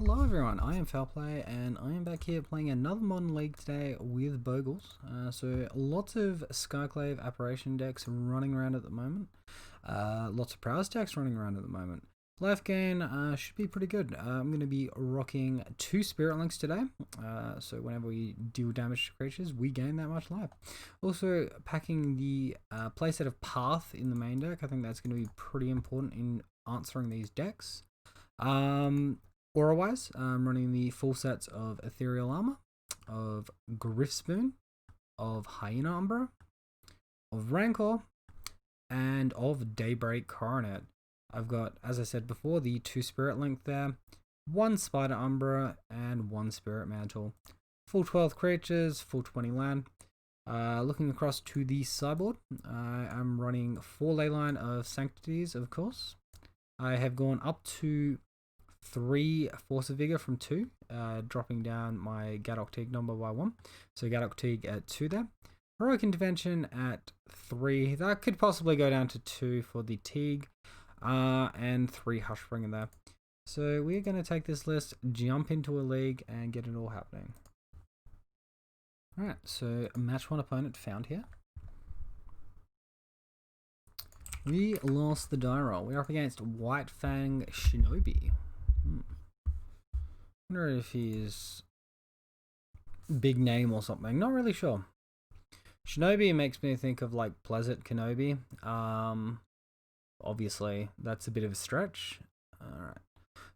Hello everyone, I am Foulplay and I am back here playing another modern league today with Bogles. So lots of Skyclave apparition decks running around at the moment. Lots of Prowess decks running around at the moment. Life gain should be pretty good. I'm going to be rocking 2 Spirit Links today. So whenever we deal damage to creatures, we gain that much life. Also packing the playset of Path in the main deck. I think that's going to be pretty important in answering these decks. Aura-wise, I'm running the full sets of Ethereal Armor, of Griff Spoon, of Hyena Umbra, of Rancor, and of Daybreak Coronet. I've got, as I said before, the 2 Spirit Link there, 1 Spider Umbra, and 1 Spirit Mantle. Full 12 creatures, full 20 land. Looking across to the sideboard, I'm running 4 Leyline of Sanctities, of course. I have gone up to 3 Force of Vigor from 2, dropping down my Gadok Teague number by 1. So Gadok Teague at 2 there. Heroic Intervention at 3. That could possibly go down to 2 for the Teague. And 3 Hushbringer there. So we're going to take this list, jump into a league, and get it all happening. Alright, so match 1 opponent found here. We lost the die roll. We're up against White Fang Shinobi. Wonder if he's big name or something. Not really sure. Shinobi makes me think of like Pleasant Kenobi. Obviously that's a bit of a stretch. Alright.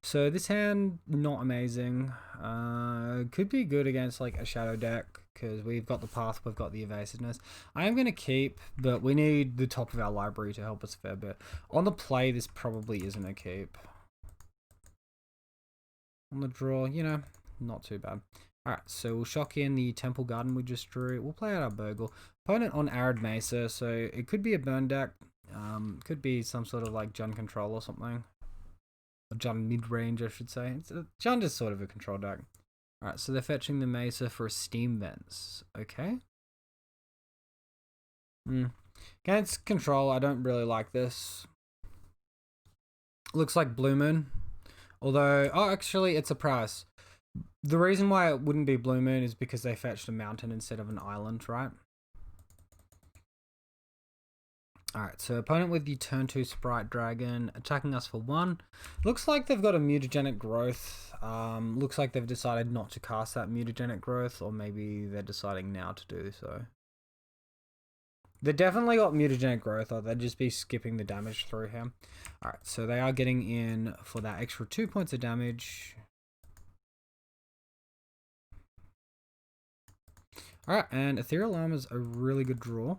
So this hand, not amazing. Could be good against like a shadow deck because we've got the path, we've got the evasiveness. I am going to keep, but we need the top of our library to help us a fair bit. On the play, this probably isn't a keep. On the draw, you know, not too bad. Alright, so we'll shock in the Temple Garden we just drew. We'll play out our Bogle. Opponent on Arid Mesa, so it could be a burn deck. Could be some sort of like Jund control or something. Or Jund mid-range, I should say. Jund is sort of a control deck. Alright, so they're fetching the Mesa for a Steam Vents. Okay. Against control, I don't really like this. Looks like Blue Moon. Although, oh, actually, it's a Prowess. The reason why it wouldn't be Blue Moon is because they fetched a mountain instead of an island, right? Alright, so opponent with the turn 2 Sprite Dragon attacking us for 1. Looks like they've got a mutagenic growth. Looks like they've decided not to cast that mutagenic growth, or maybe they're deciding now to do so. They definitely got mutagenic growth, or they'd just be skipping the damage through here. Alright, so they are getting in for that extra 2 points of damage. Alright, and Ethereal Armor's a really good draw.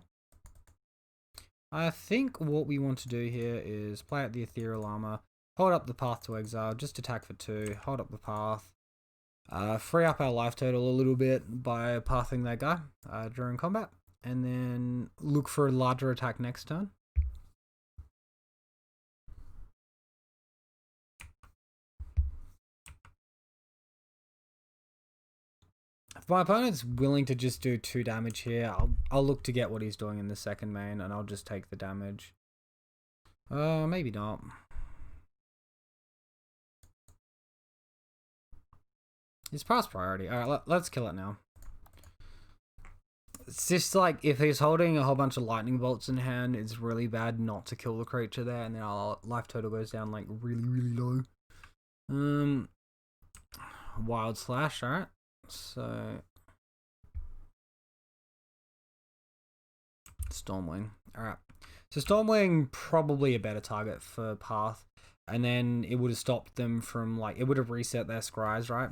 I think what we want to do here is play out the Ethereal Armor, hold up the Path to Exile, just attack for 2, hold up the Path, free up our life total a little bit by pathing that guy during combat, and then look for a larger attack next turn. If my opponent's willing to just do 2 damage here, I'll look to get what he's doing in the second main, and I'll just take the damage. Maybe not. He's past priority. Alright, let's kill it now. It's just like, if he's holding a whole bunch of lightning bolts in hand, it's really bad not to kill the creature there, and then our life total goes down like really, really low. Wild Slash, alright. So Stormwing. Alright. So Stormwing probably a better target for Path. And then it would have stopped them from like, it would have reset their scries, right?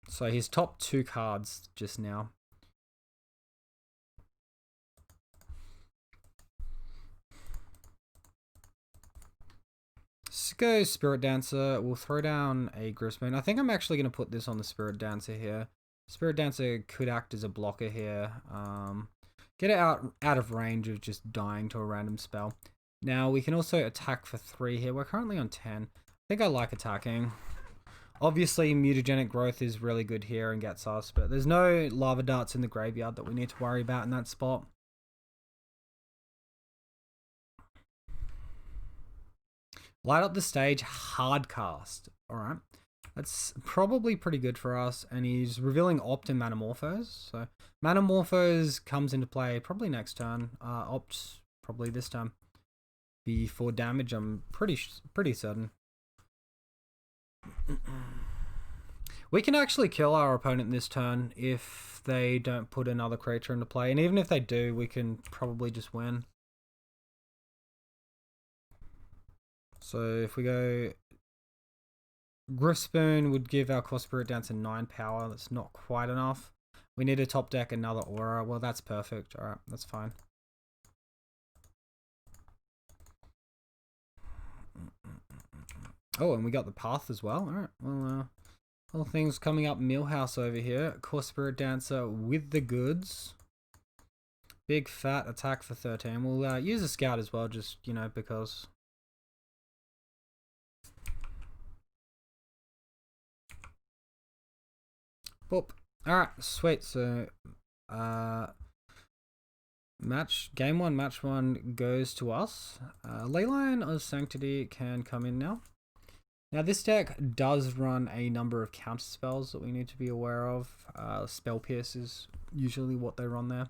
So his top 2 cards just now. Let's go Spirit Dancer. We'll throw down a Griff Spoon. I think I'm actually going to put this on the Spirit Dancer here. Spirit Dancer could act as a blocker here. Get it out of range of just dying to a random spell. Now we can also attack for 3 here. We're currently on 10. I think I like attacking. Obviously mutagenic growth is really good here and gets us, but there's no lava darts in the graveyard that we need to worry about in that spot. Light up the stage, hard cast. Alright. That's probably pretty good for us. And he's revealing Opt and Manamorphose. So Manamorphose comes into play probably next turn. Opt probably this time. The 4 damage, I'm pretty certain. We can actually kill our opponent this turn if they don't put another creature into play. And even if they do, we can probably just win. So if we go... Griffspoon would give our Core Spirit Dancer 9 power. That's not quite enough. We need to top deck another Aura. Well, that's perfect. Alright, that's fine. Oh, and we got the Path as well. Alright, well, all things coming up Millhouse over here. Core Spirit Dancer with the goods. Big fat attack for 13. We'll use a Scout as well, just, you know, because... Boop. Alright, sweet. So, game 1, match 1 goes to us. Leyline of Sanctity can come in now. Now, this deck does run a number of counter spells that we need to be aware of. Spell Pierce is usually what they run there.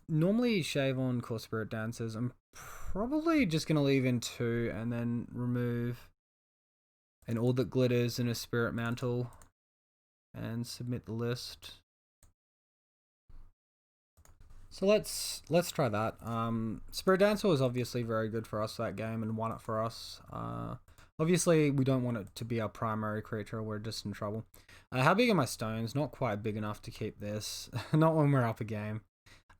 Normally shave on Core Spirit Dancers. I'm probably just going to leave in 2 and then remove an All That Glitters and a Spirit Mantle and submit the list. So let's try that. Spirit Dancer was obviously very good for us that game and won it for us. Obviously we don't want it to be our primary creature, we're just in trouble. How big are my stones? Not quite big enough to keep this. Not when we're up a game.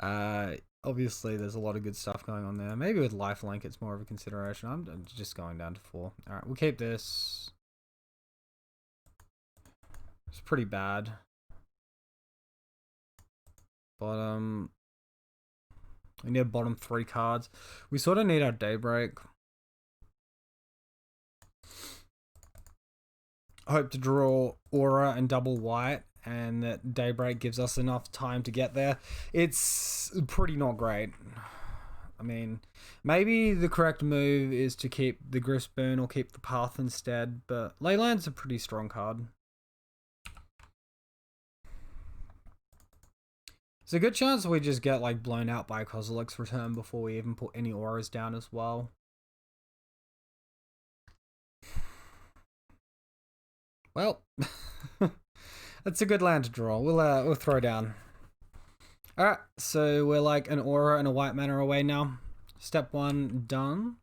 Obviously there's a lot of good stuff going on there. Maybe with lifelink it's more of a consideration. I'm just going down to 4. Alright, we'll keep this. It's pretty bad. But we need bottom 3 cards. We sort of need our Daybreak. Hope to draw Aura and double white, and that Daybreak gives us enough time to get there. It's pretty not great. I mean, maybe the correct move is to keep the Griffspoon or keep the Path instead, but Leyline's a pretty strong card. It's a good chance we just get like blown out by Kozilek's Return before we even put any auras down as well. Well, that's a good land to draw. We'll throw down. Alright, so we're like an aura and a white mana away now. Step 1 done.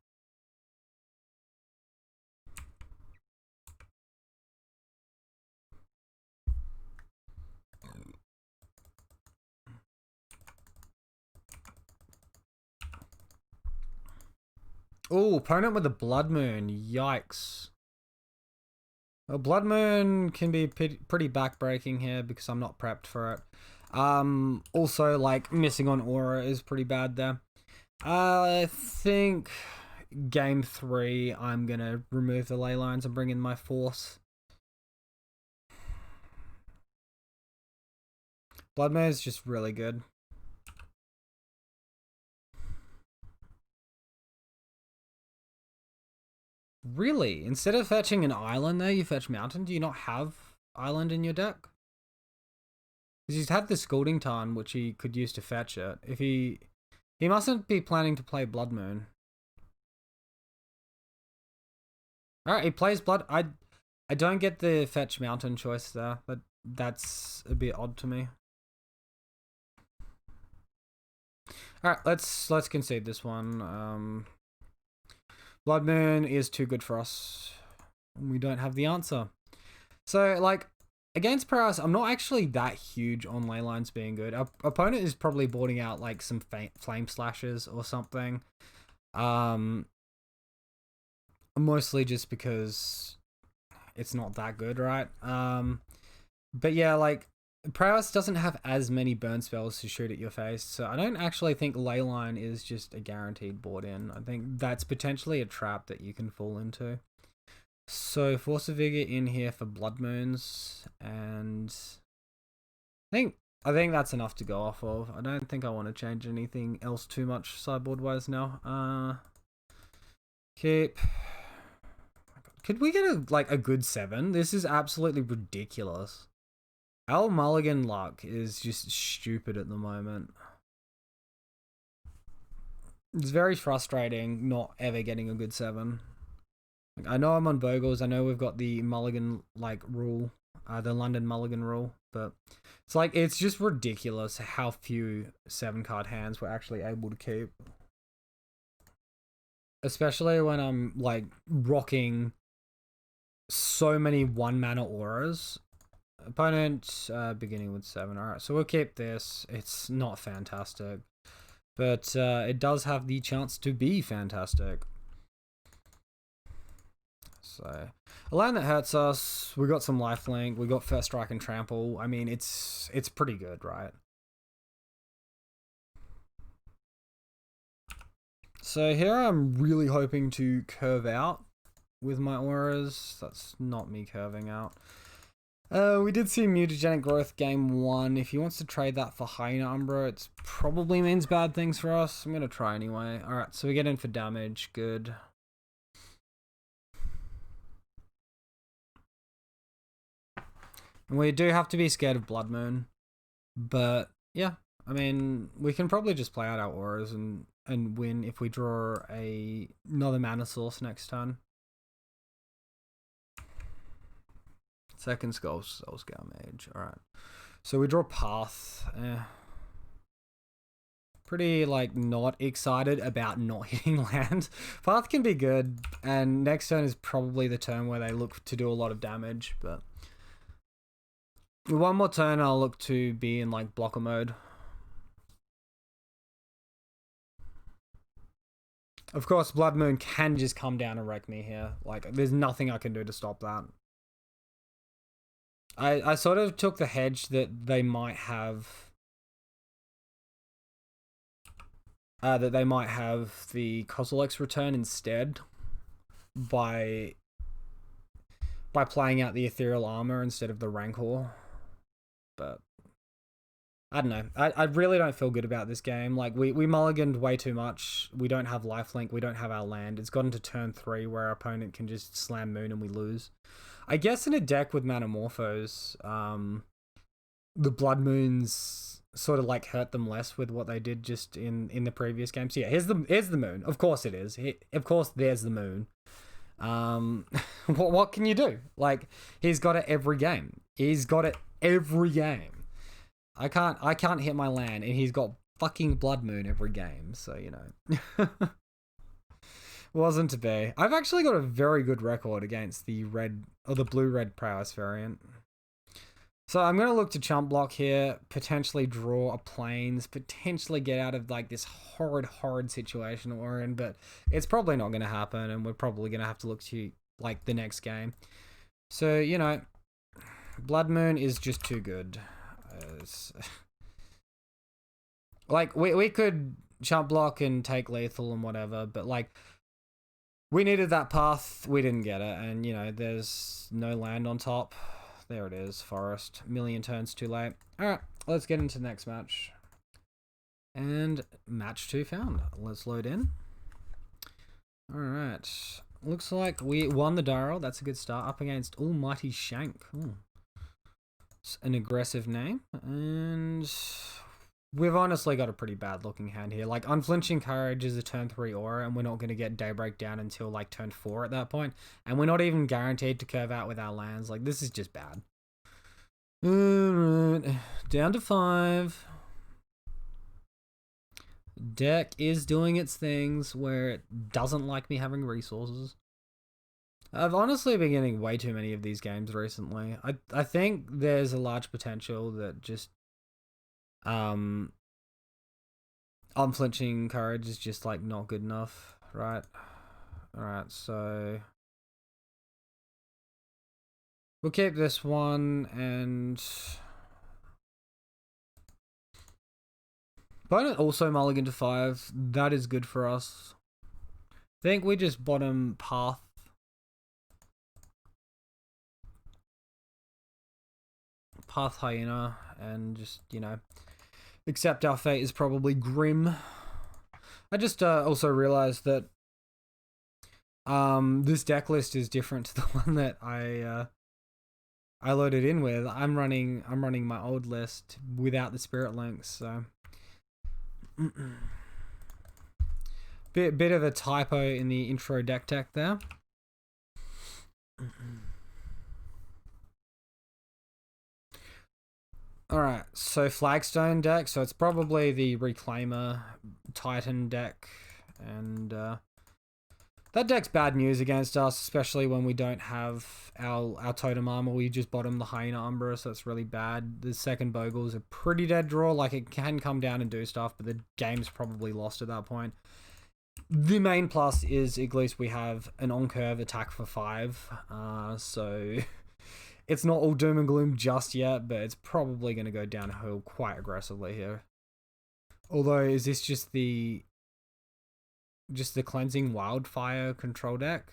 Oh, opponent with a Blood Moon. Yikes. Well, Blood Moon can be pretty backbreaking here because I'm not prepped for it. Also, like, missing on Aura is pretty bad there. I think game 3, I'm going to remove the ley lines and bring in my Force. Blood Moon is just really good. Really? Instead of fetching an island there, you fetch mountain? Do you not have island in your deck? Because he's had the Scalding Tarn, which he could use to fetch it. If he mustn't be planning to play Blood Moon. Alright, he plays Blood... I don't get the fetch mountain choice there, but that's a bit odd to me. Alright, let's concede this one. Blood Moon is too good for us. We don't have the answer. So, like, against Prowess, I'm not actually that huge on ley lines being good. Our opponent is probably boarding out, like, some Flame Slashes or something. Mostly just because it's not that good, right? But yeah, like, Prowess doesn't have as many burn spells to shoot at your face, so I don't actually think Leyline is just a guaranteed board in. I think that's potentially a trap that you can fall into. So Force of Vigor in here for Blood Moons, and I think that's enough to go off of. I don't think I want to change anything else too much sideboard wise now. Keep. Could we get a good 7? This is absolutely ridiculous. Our mulligan luck is just stupid at the moment. It's very frustrating not ever getting a good 7. Like, I know I'm on Bogles. I know we've got the mulligan rule, the London mulligan rule, but it's just ridiculous how few 7-card hands we're actually able to keep. Especially when I'm rocking so many 1-mana auras. Opponent beginning with 7. Alright, so we'll keep this. It's not fantastic, but it does have the chance to be fantastic. So, a land that hurts us. We got some lifelink. We got first strike and trample. I mean, it's pretty good, right? So here I'm really hoping to curve out with my auras. That's not me curving out. We did see mutagenic growth game 1. If he wants to trade that for Hyena Umbra, it probably means bad things for us. I'm going to try anyway. Alright, so we get in for damage. Good. And we do have to be scared of Blood Moon. But, yeah. I mean, we can probably just play out our auras and win if we draw another mana source next turn. Second Soulscale Mage. Alright. So we draw Path. Pretty, not excited about not hitting land. Path can be good, and next turn is probably the turn where they look to do a lot of damage, but one more turn I'll look to be in, blocker mode. Of course, Blood Moon can just come down and wreck me here. There's nothing I can do to stop that. I sort of took the hedge that they might have the Kozilek's return instead by playing out the Ethereal Armor instead of the Rancor. But I don't know. I really don't feel good about this game. We mulliganed way too much. We don't have lifelink. We don't have our land. It's gotten to turn 3 where our opponent can just slam Moon and we lose. I guess in a deck with Manamorphos, the Blood Moons sort of hurt them less with what they did just in the previous game. So yeah, here's the Moon. Of course it is. Of course there's the Moon. What can you do? He's got it every game. He's got it every game. I can't hit my land, and he's got fucking Blood Moon every game. So you know. Wasn't to be. I've actually got a very good record against the blue-red Prowess variant. So I'm going to look to chump block here, potentially draw a plains, potentially get out of this horrid situation we're in, but it's probably not going to happen, and we're probably going to have to look to the next game. So, you know, Blood Moon is just too good. We could chump block and take lethal and whatever, but we needed that path, we didn't get it, and you know, there's no land on top. There it is, forest. Million turns too late. Alright, let's get into the next match. And match 2 found. Let's load in. Alright. Looks like we won the Diral. That's a good start. Up against Almighty Shank. Ooh. It's an aggressive name. And we've honestly got a pretty bad looking hand here. Unflinching Courage is a turn 3 aura, and we're not going to get Daybreak down until turn 4 at that point. And we're not even guaranteed to curve out with our lands. This is just bad. Alright. Down to 5. Deck is doing its things where it doesn't like me having resources. I've honestly been getting way too many of these games recently. I think there's a large potential that just unflinching courage is just not good enough, right? Alright, so we'll keep this one, and opponent also mulligan to 5. That is good for us. I think we just bottom path. Path Hyena and just, you know, accept our fate is probably grim. I just also realized that This deck list is different to the one that I loaded in with. I'm running my old list without the spirit links, so bit of a typo in the intro deck tech there. Alright, so Flagstone deck, so it's probably the Reclaimer Titan deck, and that deck's bad news against us, especially when we don't have our totem armor. We just bottom the Hyena Umbra, so it's really bad. The second Bogles a pretty dead draw. Like, it can come down and do stuff, but the game's probably lost at that point. The main plus is at least we have an on-curve attack for 5, so it's not all doom and gloom just yet, but it's probably going to go downhill quite aggressively here. Although, is this just the Cleansing Wildfire control deck?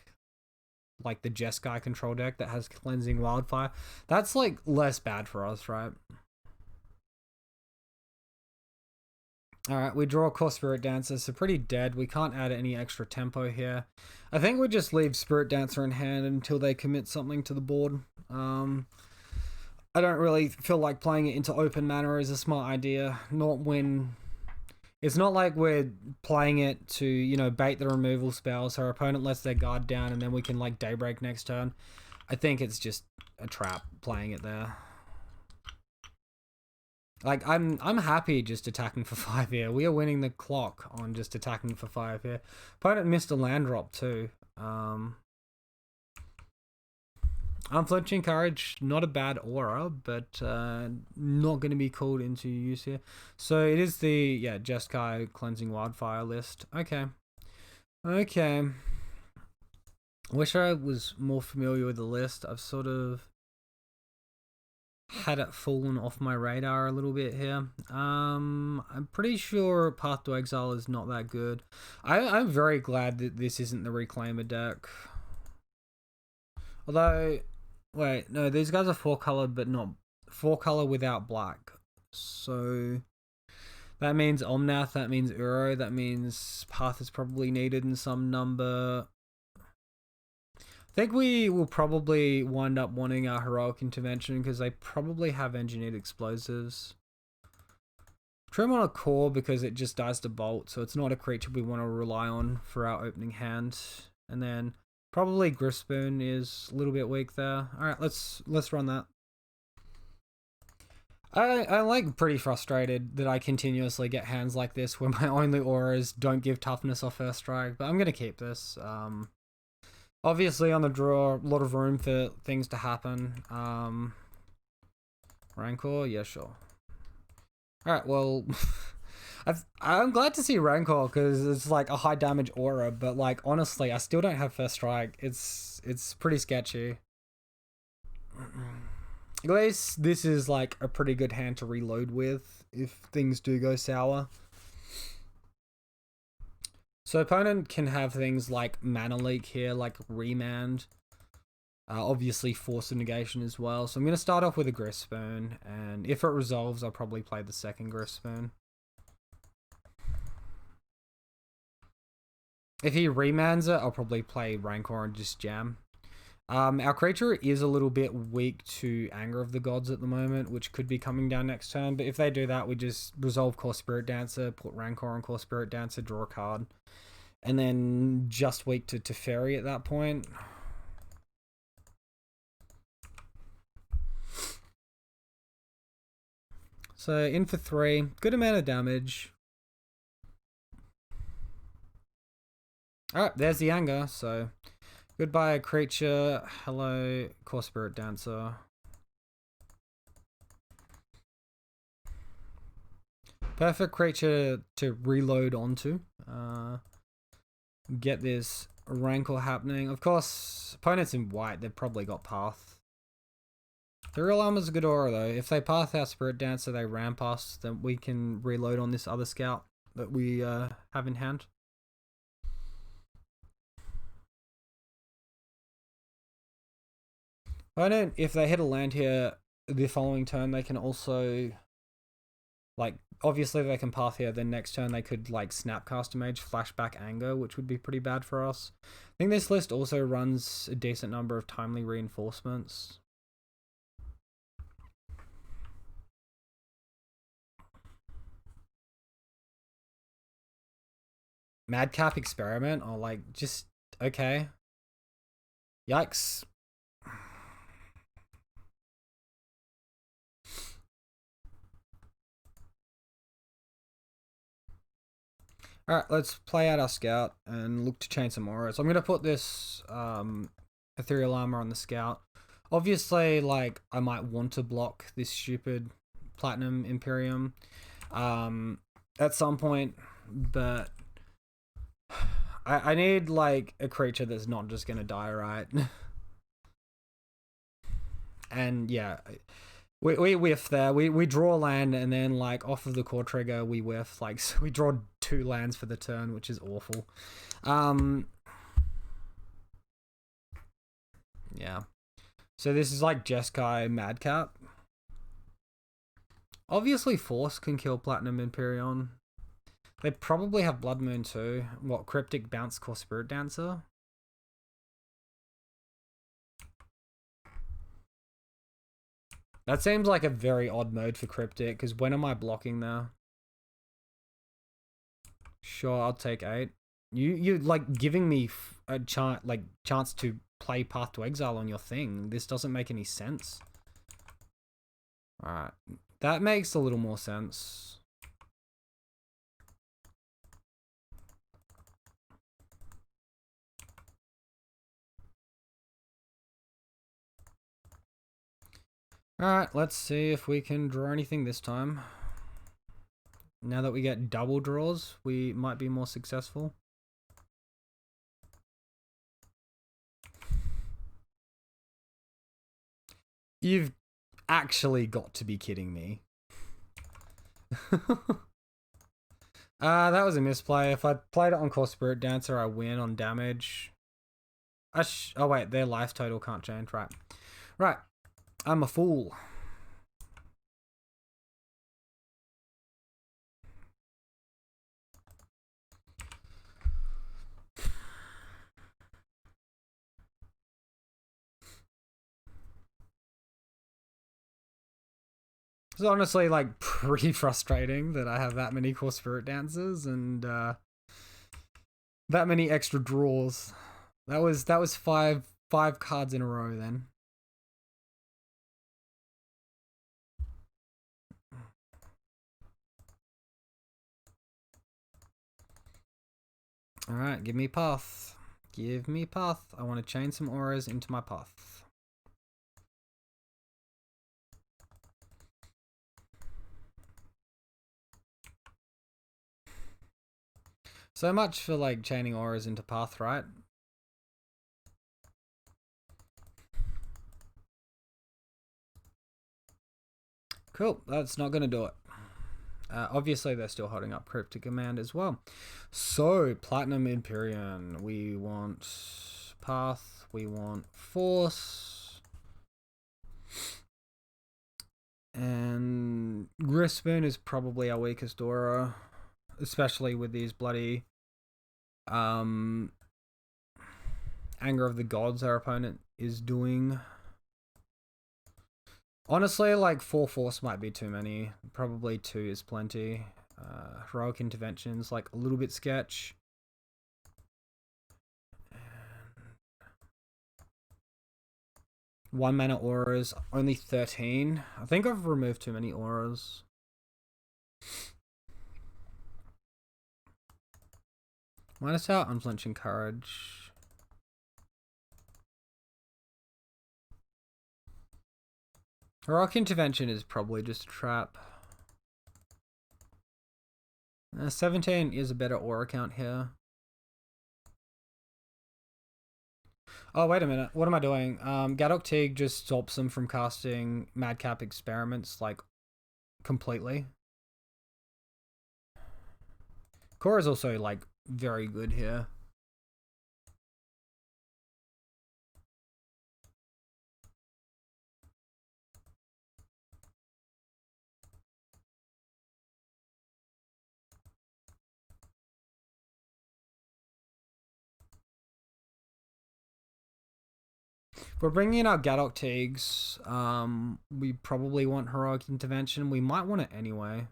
Like the Jeskai control deck that has Cleansing Wildfire? That's like less bad for us, right? Alright, we draw Core Spirit Dancer, so pretty dead. We can't add any extra tempo here. I think we just leave Spirit Dancer in hand until they commit something to the board. I don't really feel like playing it into open mana is a smart idea. Not when... It's not like we're playing it to, you know, bait the removal spell so our opponent lets their guard down and then we can, like, Daybreak next turn. I think it's just a trap playing it there. Like, I'm happy just attacking for 5 here. We are winning the clock on just attacking for 5 here. Opponent missed a land drop too. Unflinching Courage, not a bad aura, but not going to be called into use here. So it is the, Jeskai Cleansing Wildfire list. Okay. Wish I was more familiar with the list. I've sort of had it fallen off my radar a little bit here. I'm pretty sure Path to Exile is not that good. I'm very glad that this isn't the Reclaimer deck. Although... Wait, no, these guys are 4-colored, but not 4-color without black. So that means Omnath, that means Uro, that means Path is probably needed in some number. I think we will probably wind up wanting our Heroic Intervention because they probably have Engineered Explosives. Trim on a core because it just dies to Bolt, so it's not a creature we want to rely on for our opening hand. And then probably Griffspoon is a little bit weak there. Alright, let's run that. I like pretty frustrated that I continuously get hands like this where my only auras don't give toughness off first strike, but I'm going to keep this. Obviously on the draw, a lot of room for things to happen. Rancor? Yeah, sure. Alright, well... I'm glad to see Rancor because it's like a high damage aura, but like honestly, I still don't have first strike. It's pretty sketchy. At least this is like a pretty good hand to reload with if things do go sour. So opponent can have things like Mana Leak here, like Remand. Obviously Force of Negation as well. So I'm going to start off with a Griffspoon, and if it resolves, I'll probably play the second Griffspoon. If he remands it, I'll probably play Rancor and just jam. Our creature is a little bit weak to Anger of the Gods at the moment, which could be coming down next turn. But if they do that, we just resolve Core Spirit Dancer, put Rancor on Core Spirit Dancer, draw a card. And then just weak to Teferi at that point. So in for 3, good amount of damage. Alright, there's the anger, so goodbye creature, hello Core Spirit Dancer. Perfect creature to reload onto. Get this Rancor happening. Of course, opponents in white, they've probably got Path. The real armor's a good aura though. If they Path our Spirit Dancer, they ramp us, then we can reload on this other scout that we have in hand. If they hit a land here the following turn, they can also like obviously they can path here, then next turn they could like Snapcaster Mage, Flashback Anger, which would be pretty bad for us. I think this list also runs a decent number of Timely Reinforcements. Madcap Experiment, or like, just, okay. Yikes. Alright, let's play out our scout and look to chain some auras. I'm going to put this ethereal armor on the scout. Obviously, like, I might want to block this stupid Platinum Imperium at some point, but I need, like, a creature that's not just going to die, right? And, yeah, we whiff there. We draw land, and then, like, off of the core trigger, we whiff. Like, so we draw 2 lands for the turn, which is awful. Yeah. So this is, like, Jeskai Madcap. Obviously, Force can kill Platinum Imperion. They probably have Blood Moon too. What, Cryptic Bounce Core Spirit Dancer? That seems like a very odd mode for Cryptic, because when am I blocking there? Sure, I'll take 8. You like giving me a chance to play Path to Exile on your thing. This doesn't make any sense. Alright. That makes a little more sense. Alright, let's see if we can draw anything this time. Now that we get double draws, we might be more successful. You've actually got to be kidding me. That was a misplay. If I played it on Core Spirit Dancer, I win on damage. Oh wait, their life total can't change, right? Right, I'm a fool. It's honestly like pretty frustrating that I have that many Core Spirit Dancers and that many extra draws. That was five cards in a row then. Alright, give me path. Give me path. I want to chain some auras into my path. So much for like chaining auras into path, right? Cool, that's not going to do it. Obviously, they're still holding up Cryptic Command as well. So, Platinum Imperium. We want Path. We want Force. And Grispoon is probably our weakest aura. Especially with these bloody... Anger of the Gods our opponent is doing. Honestly, like 4 Force might be too many. Probably 2 is plenty. Heroic Intervention's like a little bit sketch. 1 mana auras, only 13. I think I've removed too many auras. Minus out Unflinching Courage. Heroic Intervention is probably just a trap. 17 is a better aura count here. Oh, wait a minute. What am I doing? Gadok Teague just stops them from casting Madcap Experiments, like, completely. Core is also, like, very good here. we're bringing in our Gadok Teagues. We probably want Heroic Intervention. We might want it anyway.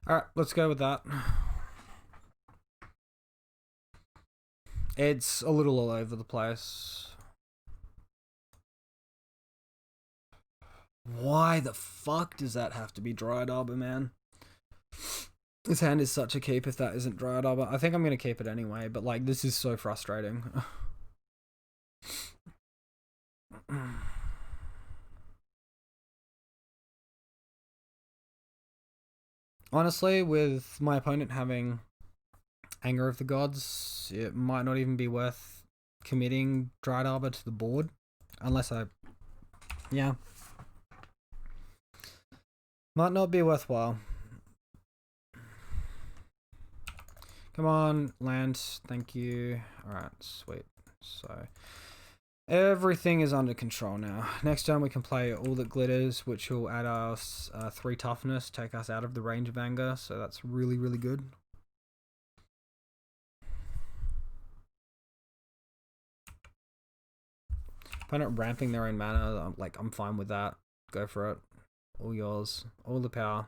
Alright, let's go with that. It's a little all over the place. Why the fuck does that have to be Dryad Arbor, man? This hand is such a keep if that isn't Dryad Arbor. I think I'm going to keep it anyway, but like, this is so frustrating. Honestly, with my opponent having Anger of the Gods, it might not even be worth committing Dryad Arbor to the board. Unless I... Yeah. Might not be worthwhile. Come on, land. Thank you. Alright, sweet. So... everything is under control now. Next turn we can play All That Glitters, which will add us 3 toughness, take us out of the range of anger, so that's really, really good. Opponent ramping their own mana, I'm fine with that. Go for it. All yours. All the power.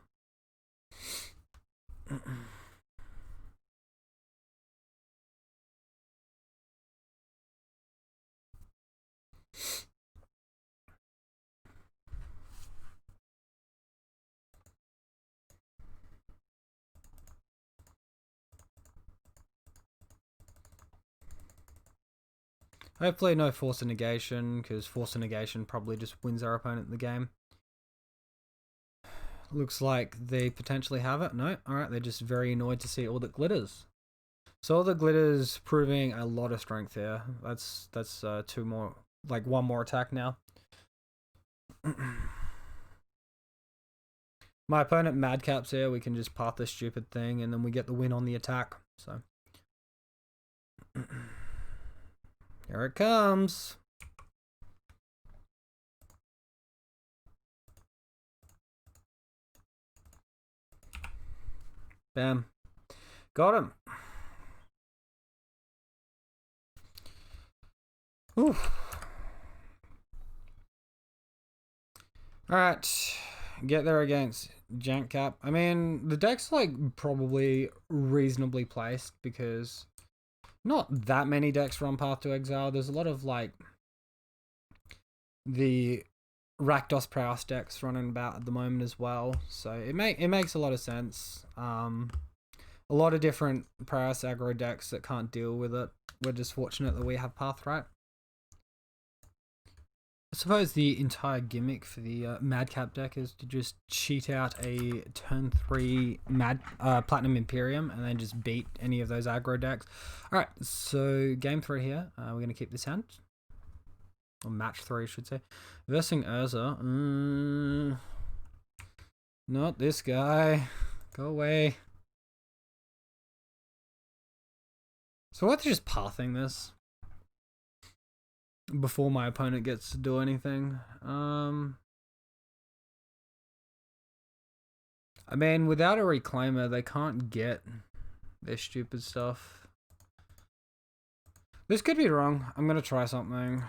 Hopefully no Force of Negation, because Force of Negation probably just wins our opponent the game. Looks like they potentially have it. No? Alright, they're just very annoyed to see All That Glitters. So All That Glitters proving a lot of strength here. That's 2 more, 1 more attack now. My opponent Madcap's here, we can just path this stupid thing and then we get the win on the attack. So here it comes. Bam. Got him. Ooh. Alright. Get there against Madcap. I mean, the deck's probably reasonably placed because not that many decks run Path to Exile. There's a lot of the Rakdos Prowess decks running about at the moment as well. So it makes a lot of sense. A lot of different Prowess aggro decks that can't deal with it. We're just fortunate that we have Path, right? I suppose the entire gimmick for the Madcap deck is to just cheat out a turn 3 Platinum Imperium and then just beat any of those aggro decks. Alright, so game 3 here. We're going to keep this hand. Or match 3, I should say. Versing Urza. Not this guy. Go away. So we're just pathing this before my opponent gets to do anything. I mean, without a Reclaimer, they can't get their stupid stuff. This could be wrong. I'm gonna try something.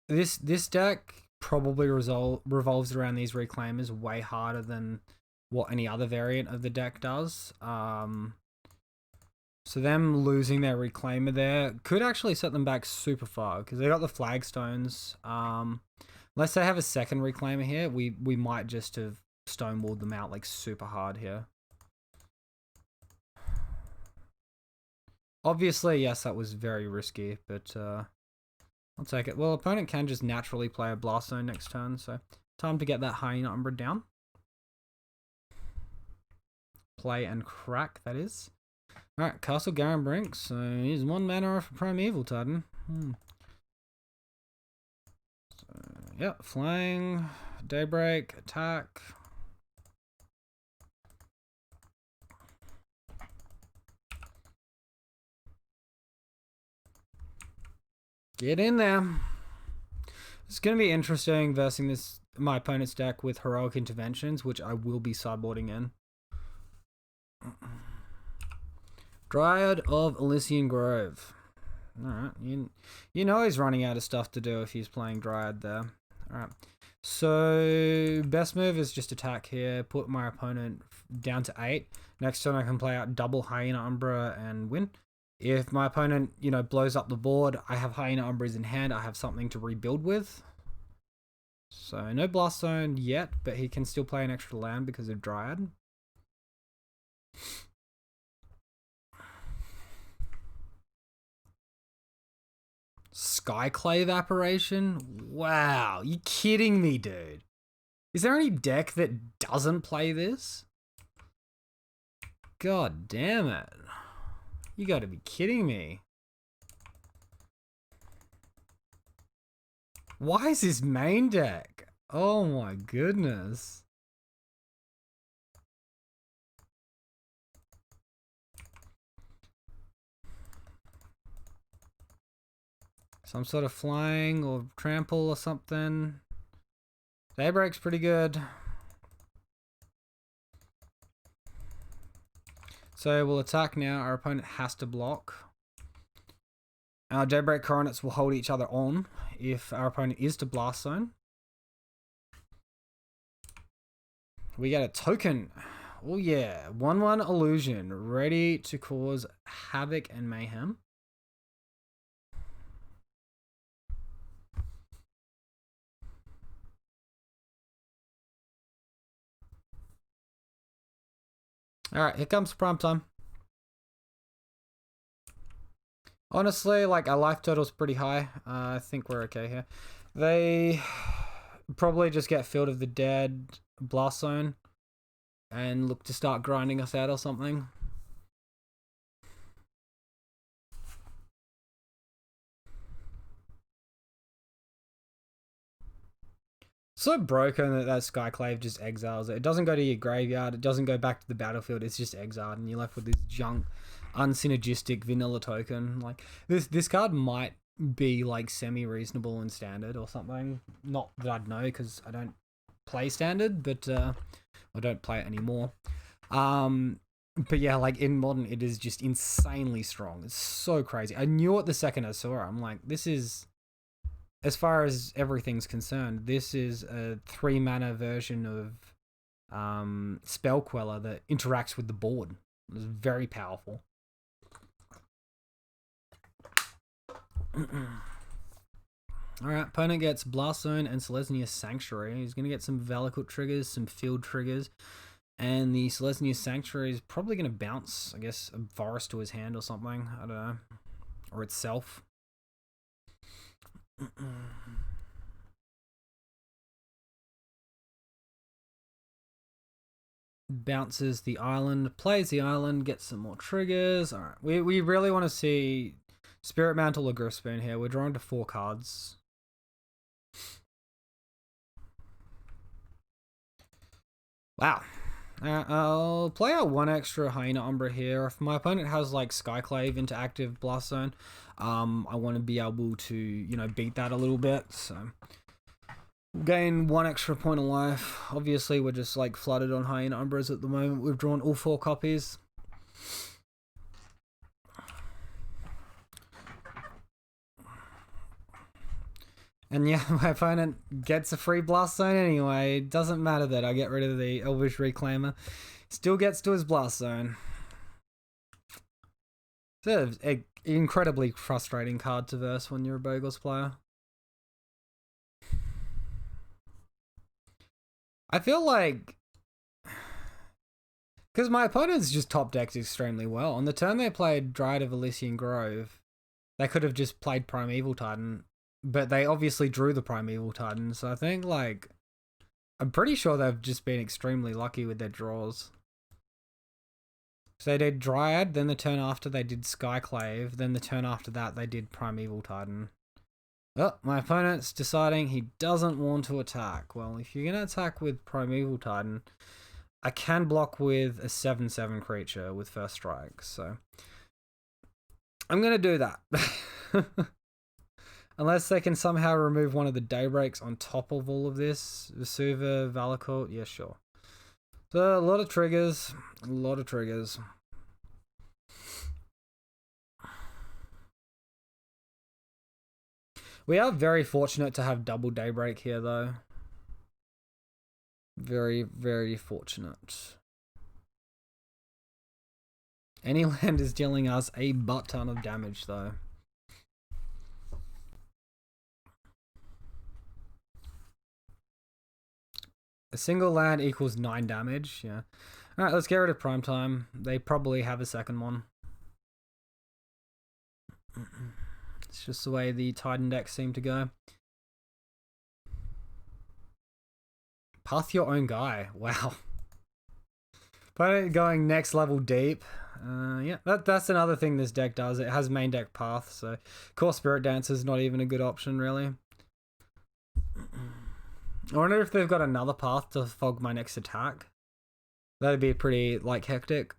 This deck probably revolves around these Reclaimers way harder than what any other variant of the deck does. So them losing their Reclaimer there could actually set them back super far because they got the Flagstones. Unless they have a second Reclaimer here, we might just have stonewalled them out super hard here. Obviously, yes, that was very risky, but I'll take it. Well, opponent can just naturally play a Blast Zone next turn, so time to get that Hyena Umbra down. Play and crack, that is. Alright, Castle Garenbrink, so he's 1 mana off a Primeval Titan. So, yeah, flying, daybreak, attack. Get in there. It's going to be interesting versing my opponent's deck with Heroic Interventions, which I will be sideboarding in. Dryad of Elysian Grove. Alright, you know he's running out of stuff to do if he's playing Dryad there. Alright, so best move is just attack here, put my opponent down to 8. Next turn I can play out double Hyena Umbra and win. If my opponent, blows up the board, I have Hyena Umbras in hand, I have something to rebuild with. So no Blast Zone yet, but he can still play an extra land because of Dryad. Skyclave Apparition? Wow, you kidding me, dude? Is there any deck that doesn't play this? God damn it. You gotta be kidding me. Why is this main deck? Oh my goodness. Some sort of flying or trample or something. Daybreak's pretty good. So we'll attack now. Our opponent has to block. Our Daybreak Coronets will hold each other on if our opponent is to Blast Zone. We get a token. Oh yeah, 1/1 Illusion, ready to cause havoc and mayhem. Alright, here comes prime time. Honestly, like, our life total's pretty high. I think we're okay here. They probably just get Field of the Dead, Blast Zone, and look to start grinding us out or something. So broken that Skyclave just exiles it. It doesn't go to your graveyard. It doesn't go back to the battlefield. It's just exiled, and you're left with this junk, unsynergistic vanilla token. Like this card might be like semi-reasonable in standard or something. Not that I'd know because I don't play standard, but I don't play it anymore. But yeah, like in modern, it is just insanely strong. It's so crazy. I knew it the second I saw it. I'm like, this is. As far as everything's concerned, this is a 3-mana version of Spell Queller that interacts with the board. It's very powerful. Alright, opponent gets Blast Zone and Selesnya Sanctuary. He's going to get some Valakut triggers, some field triggers, and the Selesnya Sanctuary is probably going to bounce, I guess, a forest to his hand or something. I don't know. Or itself. Bounces the island, plays the island, gets some more triggers. Alright, we really want to see Spirit Mantle or Grifspoon here. We're drawing to 4 cards. Wow. I'll play out 1 extra Hyena Umbra here. If my opponent has like Skyclave into active Blast Zone, I want to be able to, beat that a little bit. So gain 1 extra point of life. Obviously, we're just like flooded on Hyena Umbras at the moment. We've drawn all 4 copies. And yeah, my opponent gets a free Blast Zone anyway. It doesn't matter that I get rid of the Elvish Reclaimer. Still gets to his Blast Zone. It's an incredibly frustrating card to verse when you're a Bogles player. I feel like... because my opponent's just top decked extremely well. On the turn they played Dryad of Elysian Grove, they could have just played Primeval Titan. But they obviously drew the Primeval Titan, so I think, like, I'm pretty sure they've just been extremely lucky with their draws. So they did Dryad, then the turn after they did Skyclave, then the turn after that they did Primeval Titan. Oh, my opponent's deciding he doesn't want to attack. Well, if you're going to attack with Primeval Titan, I can block with a 7/7 creature with first strike, so I'm going to do that. Unless they can somehow remove one of the Daybreaks on top of all of this. Vesuva, Valakut, yeah, sure. So, a lot of triggers. A lot of triggers. We are very fortunate to have double Daybreak here, though. Very, very fortunate. Any land is dealing us a butt ton of damage, though. A single land equals 9 damage, yeah. Alright, let's get rid of Primetime. They probably have a second one. It's just the way the Titan decks seem to go. Path your own guy. Wow. But going next level deep. Yeah, that's another thing this deck does. It has main deck path, so Core Spirit Dance is not even a good option, really. I wonder if they've got another path to fog my next attack. That'd be pretty, like, hectic.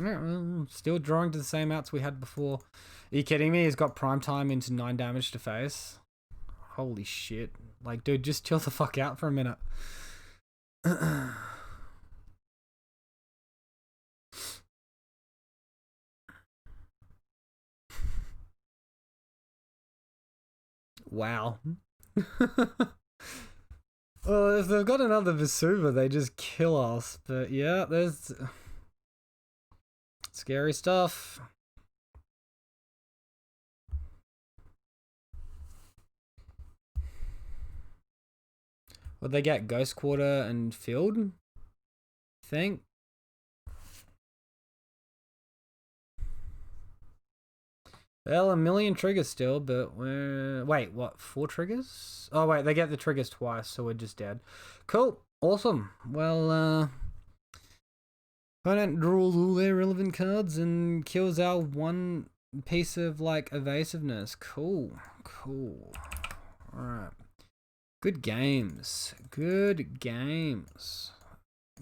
Yeah, well, still drawing to the same outs we had before. Are you kidding me? He's got Primetime into 9 damage to face. Holy shit. Like, dude, just chill the fuck out for a minute. Wow. Well, if they've got another Vesuva, they just kill us. But yeah, there's scary stuff. Would they get Ghost Quarter and Field? I think. Well, a million triggers still, but we're... Wait, what? 4 triggers? Oh, wait, they get the triggers twice, so we're just dead. Cool. Awesome. Well, opponent draws all their relevant cards and kills our one piece of, like, evasiveness. Cool. Cool. Alright. Good games. Good games.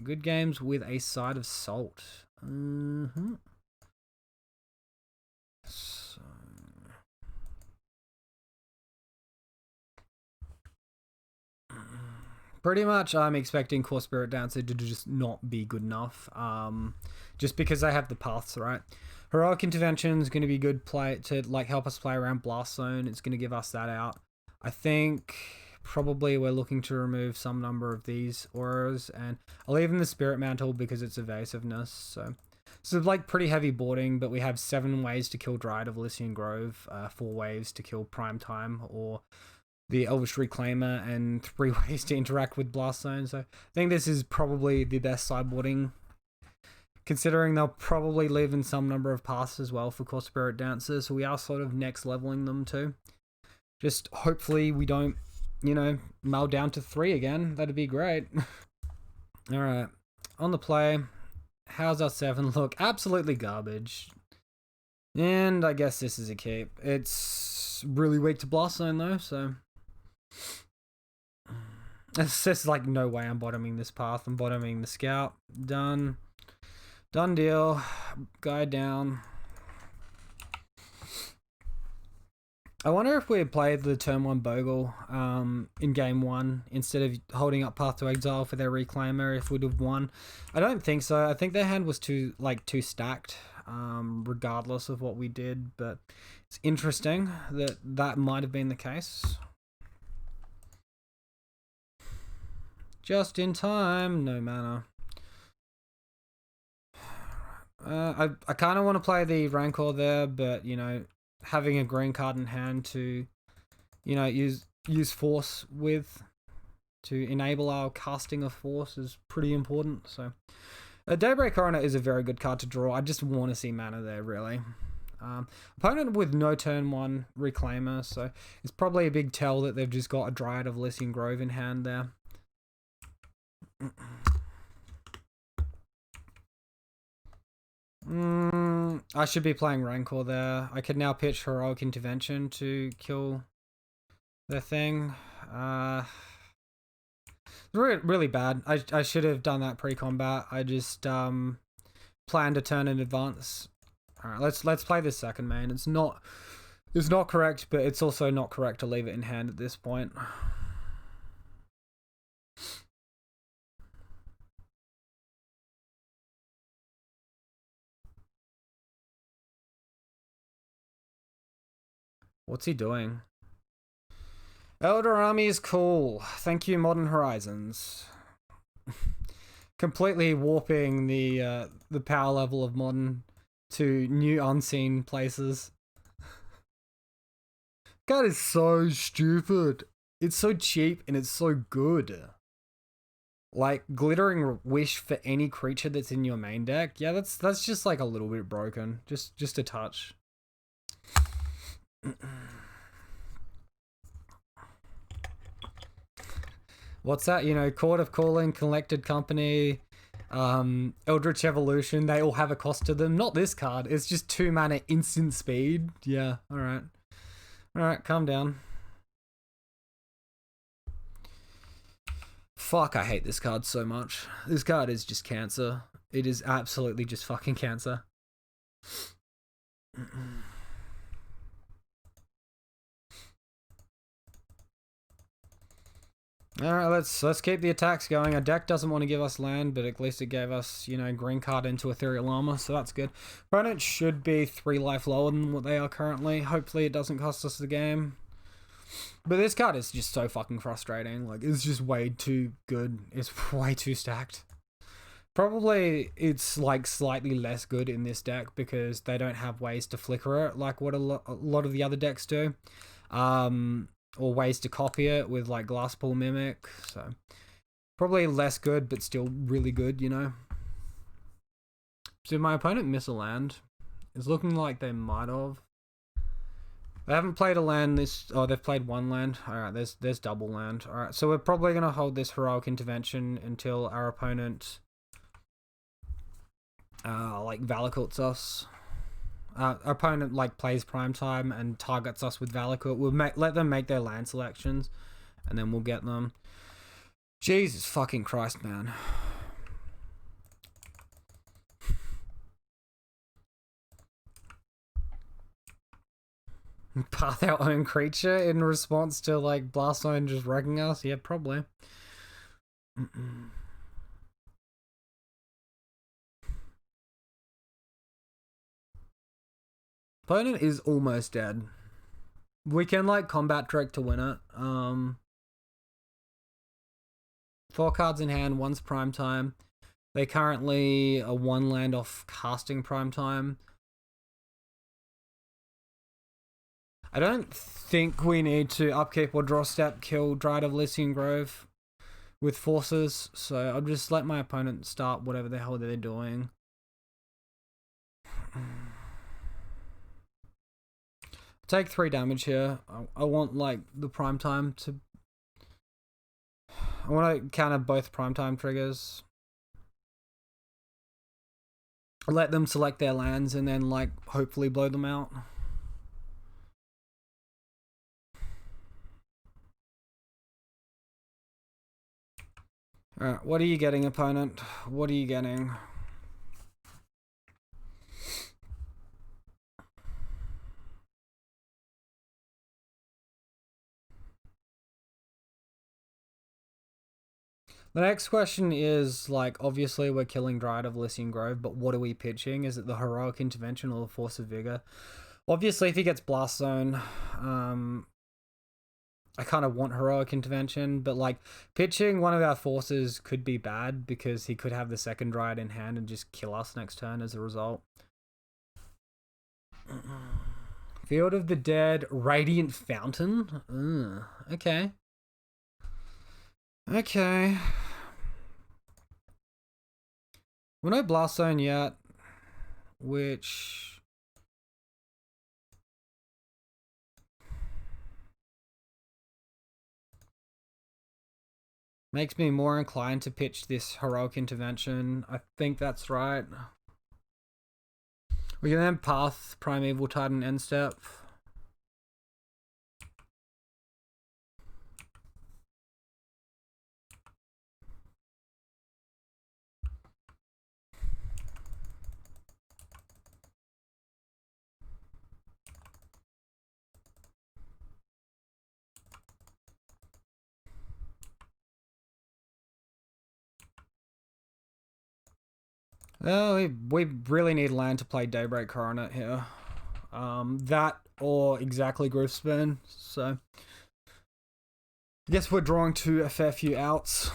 Good games with a side of salt. So... Pretty much I'm expecting Core Spirit Dancer to just not be good enough. Just because I have the paths, right? Heroic Intervention is going to be good play to like help us play around Blast Zone. It's going to give us that out. I think probably we're looking to remove some number of these auras, and I'll leave in the Spirit Mantle because it's evasiveness. So like pretty heavy boarding, but we have 7 ways to kill Dryad of Elysian Grove, 4 ways to kill Primetime or the Elvish Reclaimer, and 3 ways to interact with Blast Zone. So I think this is probably the best sideboarding, considering they'll probably leave in some number of paths as well for Core Spirit Dancers. So we are sort of next leveling them too. Just hopefully we don't, you know, mull down to 3 again. That'd be great. Alright, on the play. How's our 7 look? Absolutely garbage. And I guess this is a keep. It's really weak to Blast Zone though, so... It's just like no way I'm bottoming this path. I'm bottoming the Scout. Done. Done deal. Guy down. I wonder if we had played the turn 1 Bogle in game 1 instead of holding up Path to Exile for their Reclaimer, if we'd have won. I don't think so. I think their hand was too stacked, regardless of what we did, but it's interesting that that might have been the case. Just in time, no mana. I kind of want to play the Rancor there, but, you know, having a green card in hand to, you know, use force with to enable our casting of force is pretty important. So, Daybreak Coroner is a very good card to draw. I just want to see mana there, really. Opponent with no turn 1 Reclaimer, so it's probably a big tell that they've just got a Dryad of Elysian Grove in hand there. I should be playing Rancor there. I could now pitch Heroic Intervention to kill their thing. Really bad. I should have done that pre-combat. I just planned a turn in advance. Alright, let's play this second main. It's not correct, but it's also not correct to leave it in hand at this point. What's he doing? Elder Army is cool. Thank you, Modern Horizons. Completely warping the power level of Modern to new unseen places. God is so stupid. It's so cheap and it's so good. Like Glittering Wish for any creature that's in your main deck. Yeah, that's just like a little bit broken. Just a touch. What's that? You know, Court of Calling, Collected Company, Eldritch Evolution, they all have a cost to them. Not this card. It's just 2 mana instant speed. Yeah, alright. Alright, calm down. Fuck, I hate this card so much. This card is just cancer. It is absolutely just fucking cancer. Alright, let's keep the attacks going. Our deck doesn't want to give us land, but at least it gave us, you know, green card into Ethereal Armor, so that's good. Opponent should be 3 life lower than what they are currently. Hopefully it doesn't cost us the game. But this card is just so fucking frustrating. Like, it's just way too good. It's way too stacked. Probably it's like slightly less good in this deck because they don't have ways to flicker it like what a lot of the other decks do. Or ways to copy it with like Glasspool Mimic. So probably less good, but still really good, you know. Did my opponent miss a land? It's looking like they might have. They haven't played a land this... Oh, they've played 1 land. Alright, there's double land. Alright, so we're probably going to hold this Heroic Intervention until our opponent like Valakut's us. Our opponent like plays Primetime and targets us with Valakut. We'll let them make their land selections and then we'll get them. Jesus fucking Christ, man. Path our own creature in response to like Blast Zone just wrecking us? Yeah, probably. Opponent is almost dead. We can like combat trick to win it. 4 cards in hand, 1's Primetime. They currently are 1 land off casting Primetime. I don't think we need to upkeep or draw step kill Dryad of Elysian Grove with forces, so I'll just let my opponent start whatever the hell they're doing. Take 3 damage here. I want like the Primetime to... I want to counter both Primetime triggers. Let them select their lands and then like hopefully blow them out. Alright, what are you getting, opponent? What are you getting? The next question is, like, obviously we're killing Dryad of Elysian Grove, but what are we pitching? Is it the Heroic Intervention or the Force of Vigor? Obviously, if he gets Blast Zone, I kind of want Heroic Intervention, but, like, pitching one of our forces could be bad because he could have the second Dryad in hand and just kill us next turn as a result. Field of the Dead, Radiant Fountain? Okay. Okay. We're no Blast Zone yet, which... Makes me more inclined to pitch this Heroic Intervention. I think that's right. We can then path Primeval Titan end step. Oh, we really need land to play Daybreak Coronet here. That or exactly Griffspoon. So I guess we're drawing to a fair few outs,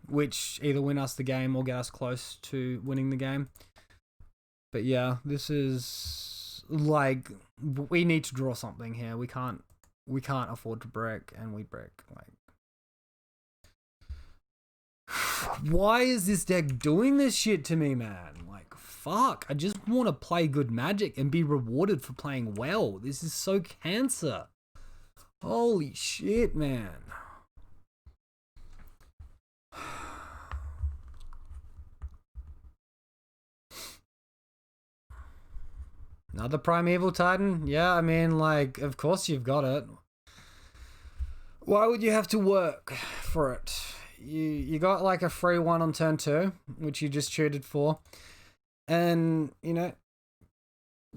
which either win us the game or get us close to winning the game. But yeah, this is like we need to draw something here. We can't afford to brick, and we brick like. Why is this deck doing this shit to me, man? Like, fuck. I just want to play good Magic and be rewarded for playing well. This is so cancer. Holy shit, man. Another Primeval Titan? Yeah, I mean, like, of course you've got it. Why would you have to work for it? You got like a free one on turn 2, which you just traded for, and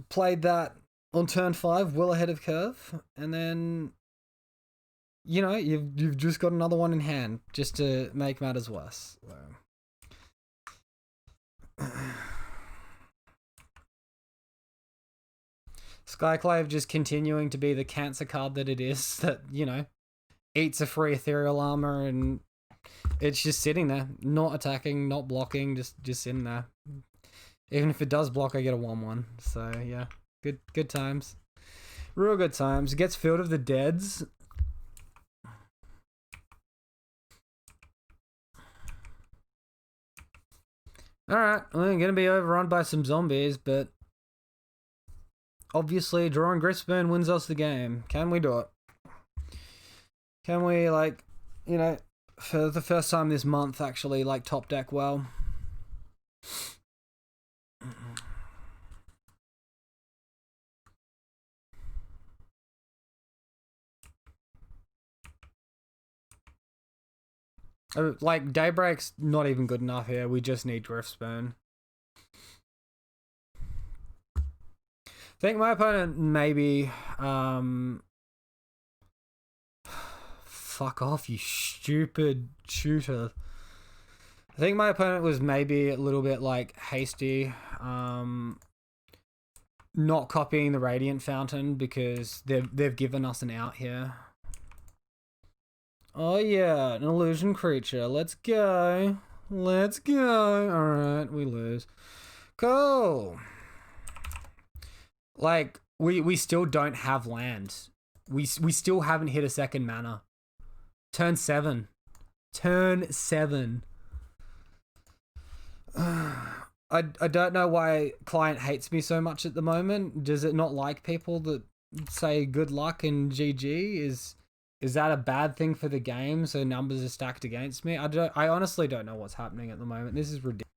played that on turn 5, well ahead of curve, and then you've just got another one in hand just to make matters worse. Skyclave just continuing to be the cancer card that it is, that eats a free ethereal armor and. It's just sitting there, not attacking, not blocking, just sitting there. Even if it does block, I get a 1/1. So yeah, good times, real good times. Gets Field of the Deads. All right, we're gonna be overrun by some zombies, but obviously drawing Griffspoon wins us the game. Can we do it? Can we for the first time this month, actually, top deck well? Daybreak's not even good enough here. We just need Griffspoon. I think my opponent maybe... Fuck off, you stupid shooter. I think my opponent was maybe a little bit hasty, not copying the Radiant Fountain because they've given us an out here. Oh yeah, an illusion creature. Let's go. Alright, we lose. Cool. We still don't have land. We still haven't hit a second mana. Turn 7. I don't know why client hates me so much at the moment. Does it not like people that say good luck and GG? Is that a bad thing for the game? So numbers are stacked against me? I honestly don't know what's happening at the moment. This is ridiculous.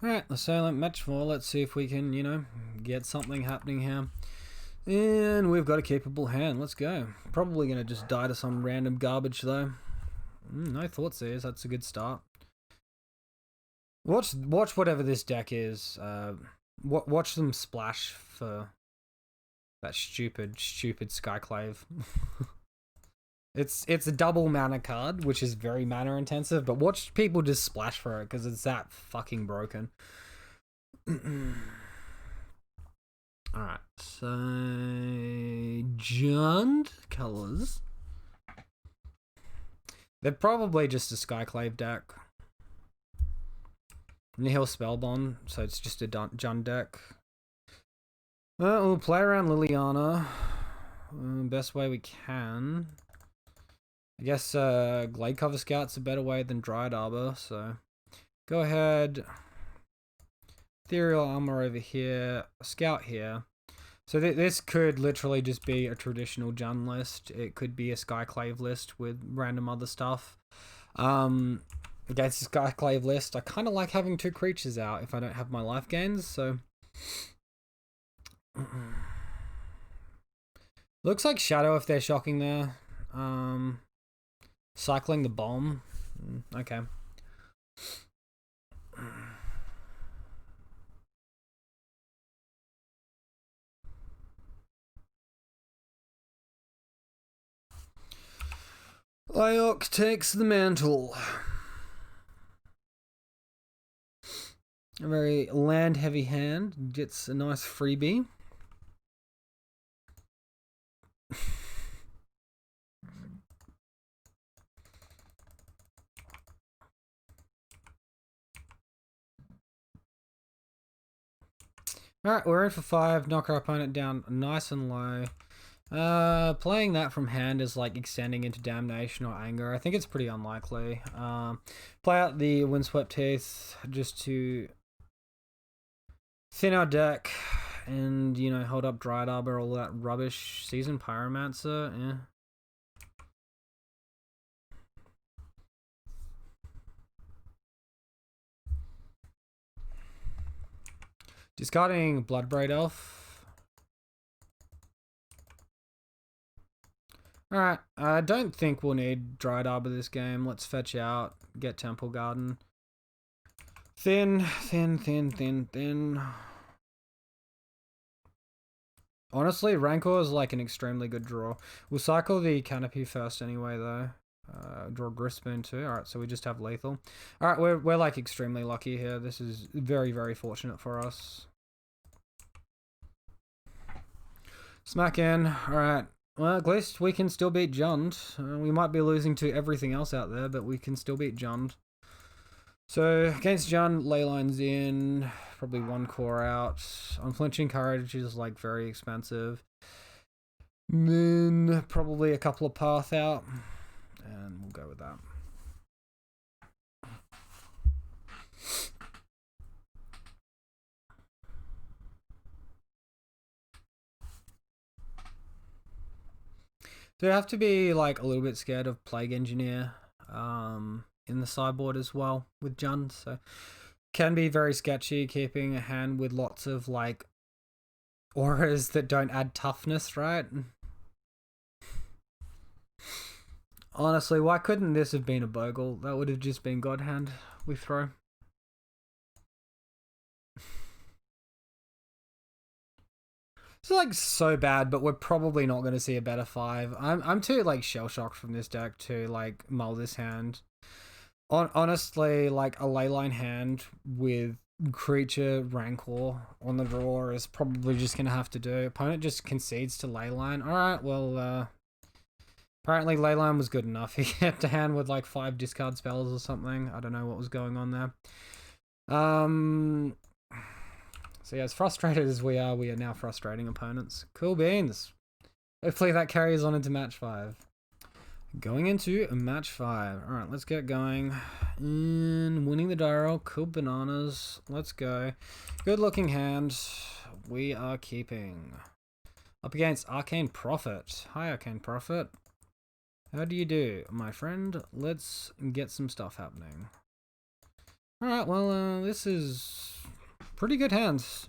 Alright, the Silent Match 4. Let's see if we can, get something happening here. And we've got a capable hand. Let's go. Probably going to just die to some random garbage, though. No Thoughtseize. That's a good start. Watch whatever this deck is. Watch them splash for that stupid Skyclave. It's a double mana card, which is very mana intensive, but watch people just splash for it because it's that fucking broken. Alright, so Jund colors. They're probably just a Skyclave deck. Nihil Spellbond, so it's just a Jund deck. We'll play around Liliana. Best way we can. I guess Glade Cover Scout's a better way than Dryad Arbor, so go ahead. Ethereal Armor over here, Scout here. So this could literally just be a traditional Jund list. It could be a Skyclave list with random other stuff. Against the Skyclave list, I kind of like having 2 creatures out if I don't have my life gains, so... Looks like Shadow if they're shocking there. Cycling the bomb. Okay. Lyok takes the mantle. A very land-heavy hand. Gets a nice freebie. Alright, we're in for 5. Knock our opponent down nice and low. Playing that from hand is like extending into Damnation or Anger. I think it's pretty unlikely. Play out the Windswept Teeth just to thin our deck and, you know, hold up Dryad Arbor, all that rubbish. Seasoned Pyromancer, yeah. Discarding Bloodbraid Elf. Alright, I don't think we'll need Dryad Arbor this game. Let's fetch out, get Temple Garden. Thin. Honestly, Rancor is like an extremely good draw. We'll cycle the Canopy first anyway, though. Draw Grispoon too. Alright, so we just have lethal. Alright, we're like extremely lucky here. This is very, very fortunate for us. Smack in. Alright. Well, at least we can still beat Jund. We might be losing to everything else out there, but we can still beat Jund. So, against Jund, Leyline's in. Probably 1 core out. Unflinching Courage is like very expensive. Then probably a couple of path out. And we'll go with that. So you have to be like a little bit scared of Plague Engineer in the sideboard as well with Jund. So can be very sketchy keeping a hand with lots of like auras that don't add toughness, right? Honestly, why couldn't this have been a Bogle? That would have just been God Hand we throw. It's like so bad, but we're probably not going to see a better 5. I'm too like shell shocked from this deck to like mull this hand. Honestly, like a Leyline hand with creature Rancor on the draw is probably just going to have to do. Opponent just concedes to Leyline. Alright, well, apparently Leyline was good enough. He kept a hand with like 5 discard spells or something. I don't know what was going on there. So yeah, as frustrated as we are now frustrating opponents. Cool beans. Hopefully that carries on into match 5. Going into match 5. Alright, let's get going. And winning the die roll. Cool bananas. Let's go. Good looking hand. We are keeping. Up against Arcane Prophet. Hi, Arcane Prophet. How do you do, my friend? Let's get some stuff happening. Alright, well, this is pretty good hands.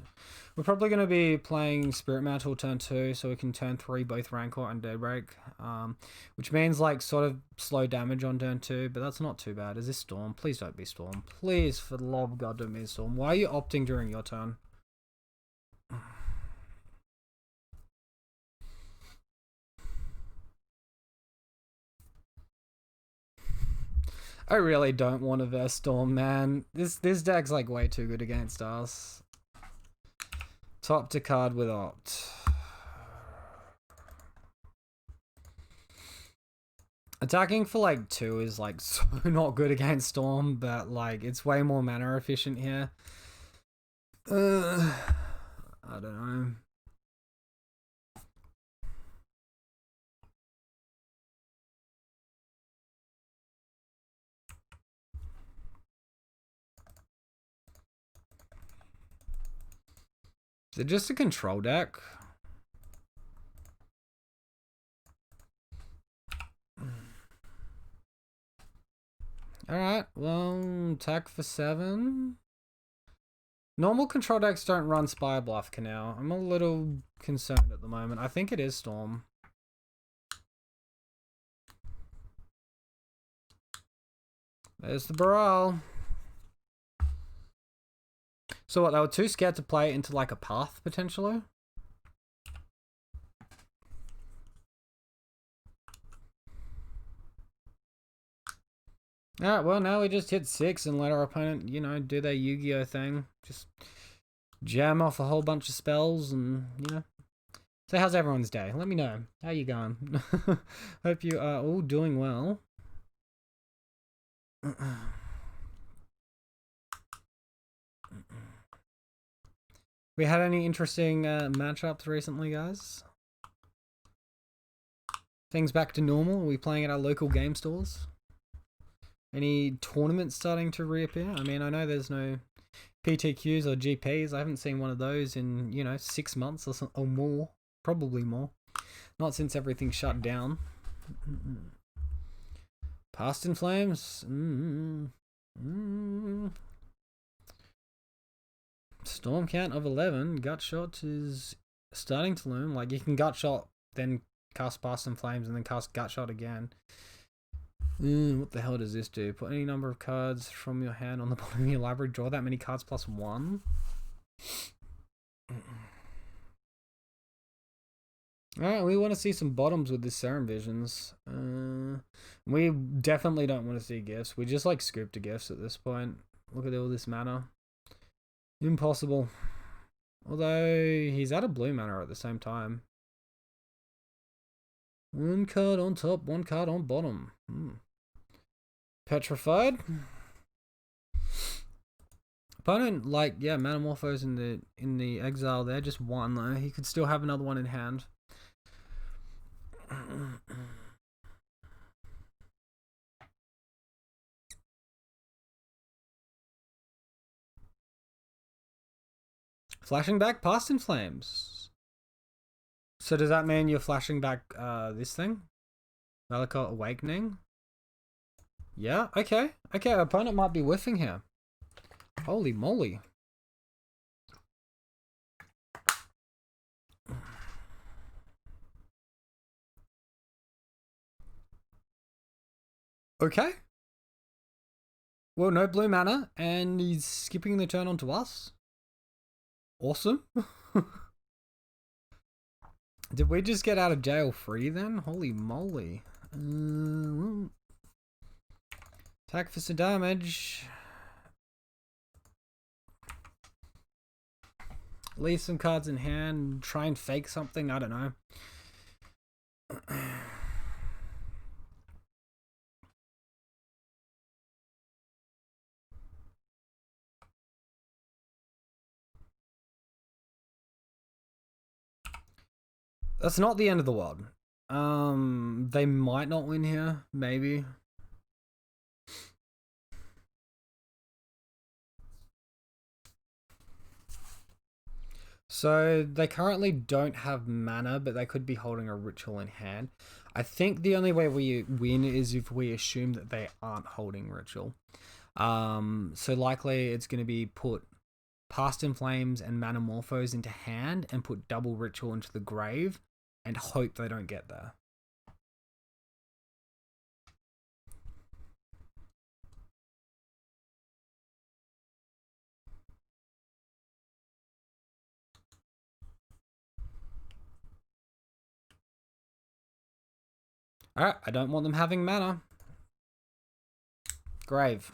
We're probably going to be playing Spirit Mantle turn 2, so we can turn 3 both Rancor and Daybreak, which means like sort of slow damage on turn 2, but that's not too bad. Is this Storm? Please don't be Storm. Please, for the love of God, don't be Storm. Why are you opting during your turn? I really don't want to verse Storm, man. This deck's like way too good against us. Top to card with opt. Attacking for like 2 is like so not good against Storm, but like it's way more mana efficient here. I don't know. Is it just a control deck? Alright, well, attack for 7. Normal control decks don't run Spire Bluff Canal. I'm a little concerned at the moment. I think it is Storm. There's the Baral. So what, they were too scared to play into like a path, potentially? Alright, well, now we just hit 6 and let our opponent, you know, do their Yu-Gi-Oh thing. Just jam off a whole bunch of spells and, you know. So how's everyone's day? Let me know. How you going? Hope you are all doing well. We had any interesting matchups recently, guys? Things back to normal? Are we playing at our local game stores? Any tournaments starting to reappear? I mean, I know there's no PTQs or GPs. I haven't seen one of those in, you know, 6 months or more. Probably more. Not since everything shut down. Past in Flames. Storm count of 11. Gut shot is starting to loom. Like, you can gut shot, then cast Past in Flames, and then cast gut shot again. What the hell does this do? Put any number of cards from your hand on the bottom of your library. Draw that many cards plus 1. Alright, we want to see some bottoms with this Serum Visions. We definitely don't want to see gifts. We just like scoop to gifts at this point. Look at all this mana. Impossible. Although, he's out of blue mana at the same time. 1 card on top, 1 card on bottom. Petrified. Opponent, like, yeah, Manamorphose in the exile there, just 1 though. He could still have another one in hand. Flashing back Past in Flames. So does that mean you're flashing back this thing? Valakut Awakening? Yeah, okay. Okay, our opponent might be whiffing here. Holy moly. Okay. Well, no blue mana, and he's skipping the turn onto us. Awesome. Did we just get out of jail free then? Holy moly. Attack for some damage. Leave some cards in hand. Try and fake something. I don't know. That's not the end of the world. They might not win here. Maybe. So they currently don't have mana, but they could be holding a ritual in hand. I think the only way we win is if we assume that they aren't holding ritual. So likely it's going to be put Past in Flames and Manamorphose into hand and put double ritual into the grave and hope they don't get there. Alright, I don't want them having mana. Grave.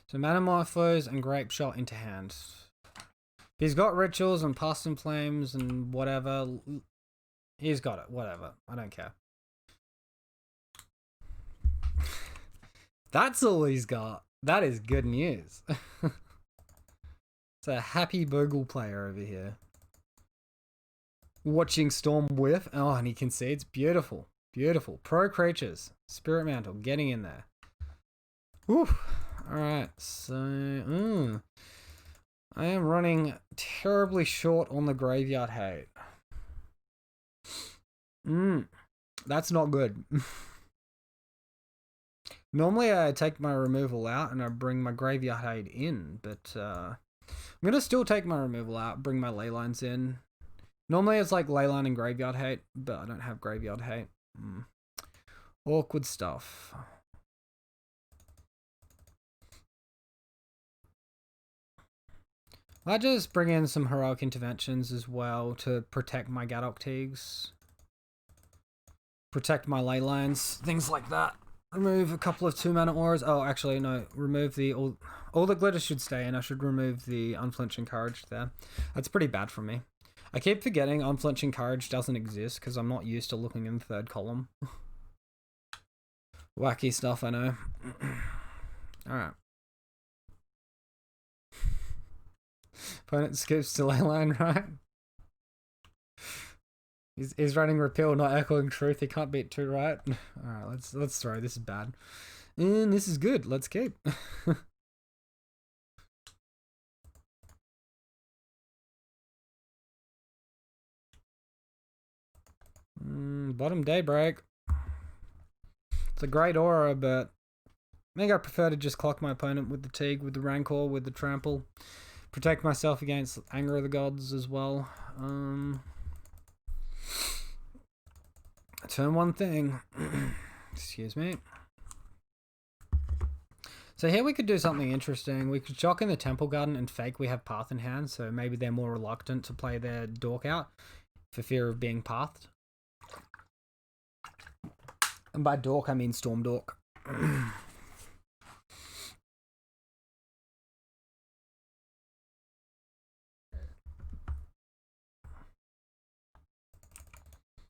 So Manamorphose and Grape Shot into hand. If he's got rituals and Past in Flames and whatever, he's got it. Whatever. I don't care. That's all he's got. That is good news. It's a happy Bogle player over here. Watching Storm whiff. Oh, and he concedes. Beautiful. Beautiful. Pro creatures. Spirit Mantle. Getting in there. Whew. Alright. So, I am running terribly short on the graveyard hate. That's not good. Normally I take my removal out and I bring my graveyard hate in, but I'm gonna still take my removal out, bring my ley lines in. Normally it's like ley line and graveyard hate, but I don't have graveyard hate. Awkward stuff. I just bring in some heroic interventions as well to protect my Gadok Teagues. Protect my ley lines, things like that. Remove a couple of 2-mana auras. Oh, actually, no. Remove the... All the glitter should stay in. I should remove the Unflinching Courage there. That's pretty bad for me. I keep forgetting Unflinching Courage doesn't exist because I'm not used to looking in the third column. Wacky stuff, I know. Alright. Opponent skips to ley line, right? He's running Repeal, not Echoing Truth. He can't beat 2, right? Alright, let's throw. This is bad. And this is good. Let's keep. Bottom Daybreak. It's a great aura, but I think I prefer to just clock my opponent with the Teague, with the Rancor, with the Trample. Protect myself against Anger of the Gods as well. Turn one thing. Excuse me. So here we could do something interesting. We could shock in the Temple Garden and fake we have Path in hand, so maybe they're more reluctant to play their Dork out for fear of being pathed. And by Dork, I mean Storm Dork.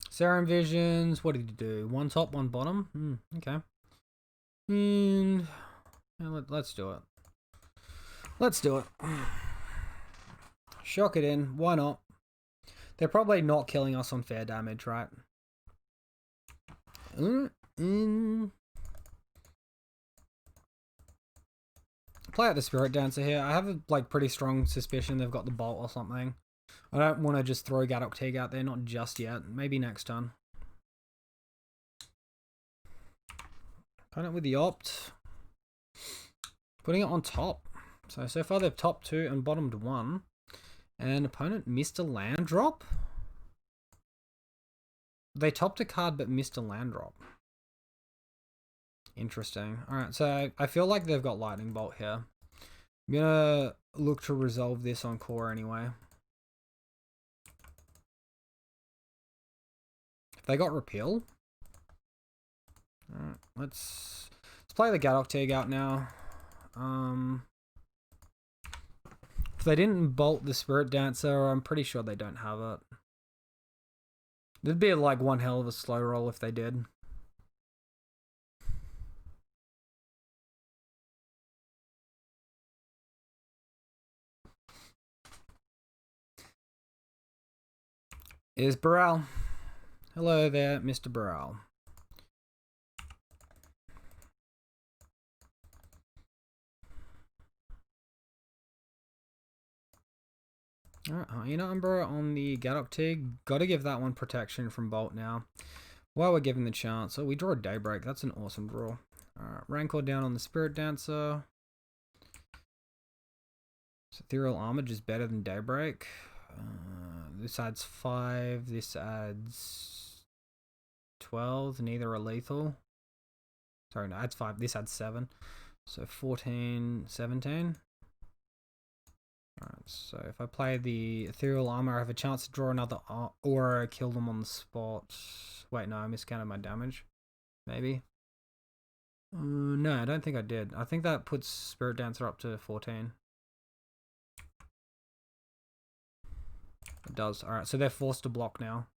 Serum Visions, what did he do? One top, one bottom? Okay. And let's do it. Let's do it. Shock it in, why not? They're probably not killing us on fair damage, right? Play out the Spirit Dancer here. I have a pretty strong suspicion they've got the Bolt or something. I don't want to just throw Gadok Teague out there, not just yet. Maybe next turn. Opponent with the Opt. Putting it on top. So far they've top 2 and bottomed 1. And opponent missed a land drop? They topped a card but missed a land drop. Interesting. Alright, so I feel like they've got Lightning Bolt here. I'm gonna look to resolve this on core anyway. They got Repeal. Alright, let's play the Gadok Teague out now. If they didn't bolt the Spirit Dancer, I'm pretty sure they don't have it. It'd be one hell of a slow roll if they did. Is Baral. Hello there, Mr. Baral. Alright, Hyena Umbra on the Gadok Teague. Gotta give that one protection from Bolt now. While we're given the chance. Oh, we draw a Daybreak. That's an awesome draw. Alright, Rancor down on the Spirit Dancer. Ethereal Armor is better than Daybreak. This adds 5. This adds 12. Neither are lethal. Sorry, no, adds 5. This adds 7. So 14, 17. Alright, so if I play the Ethereal Armor, I have a chance to draw another aura, kill them on the spot. Wait, no, I miscounted my damage. Maybe. No, I don't think I did. I think that puts Spirit Dancer up to 14. It does. Alright, so they're forced to block now.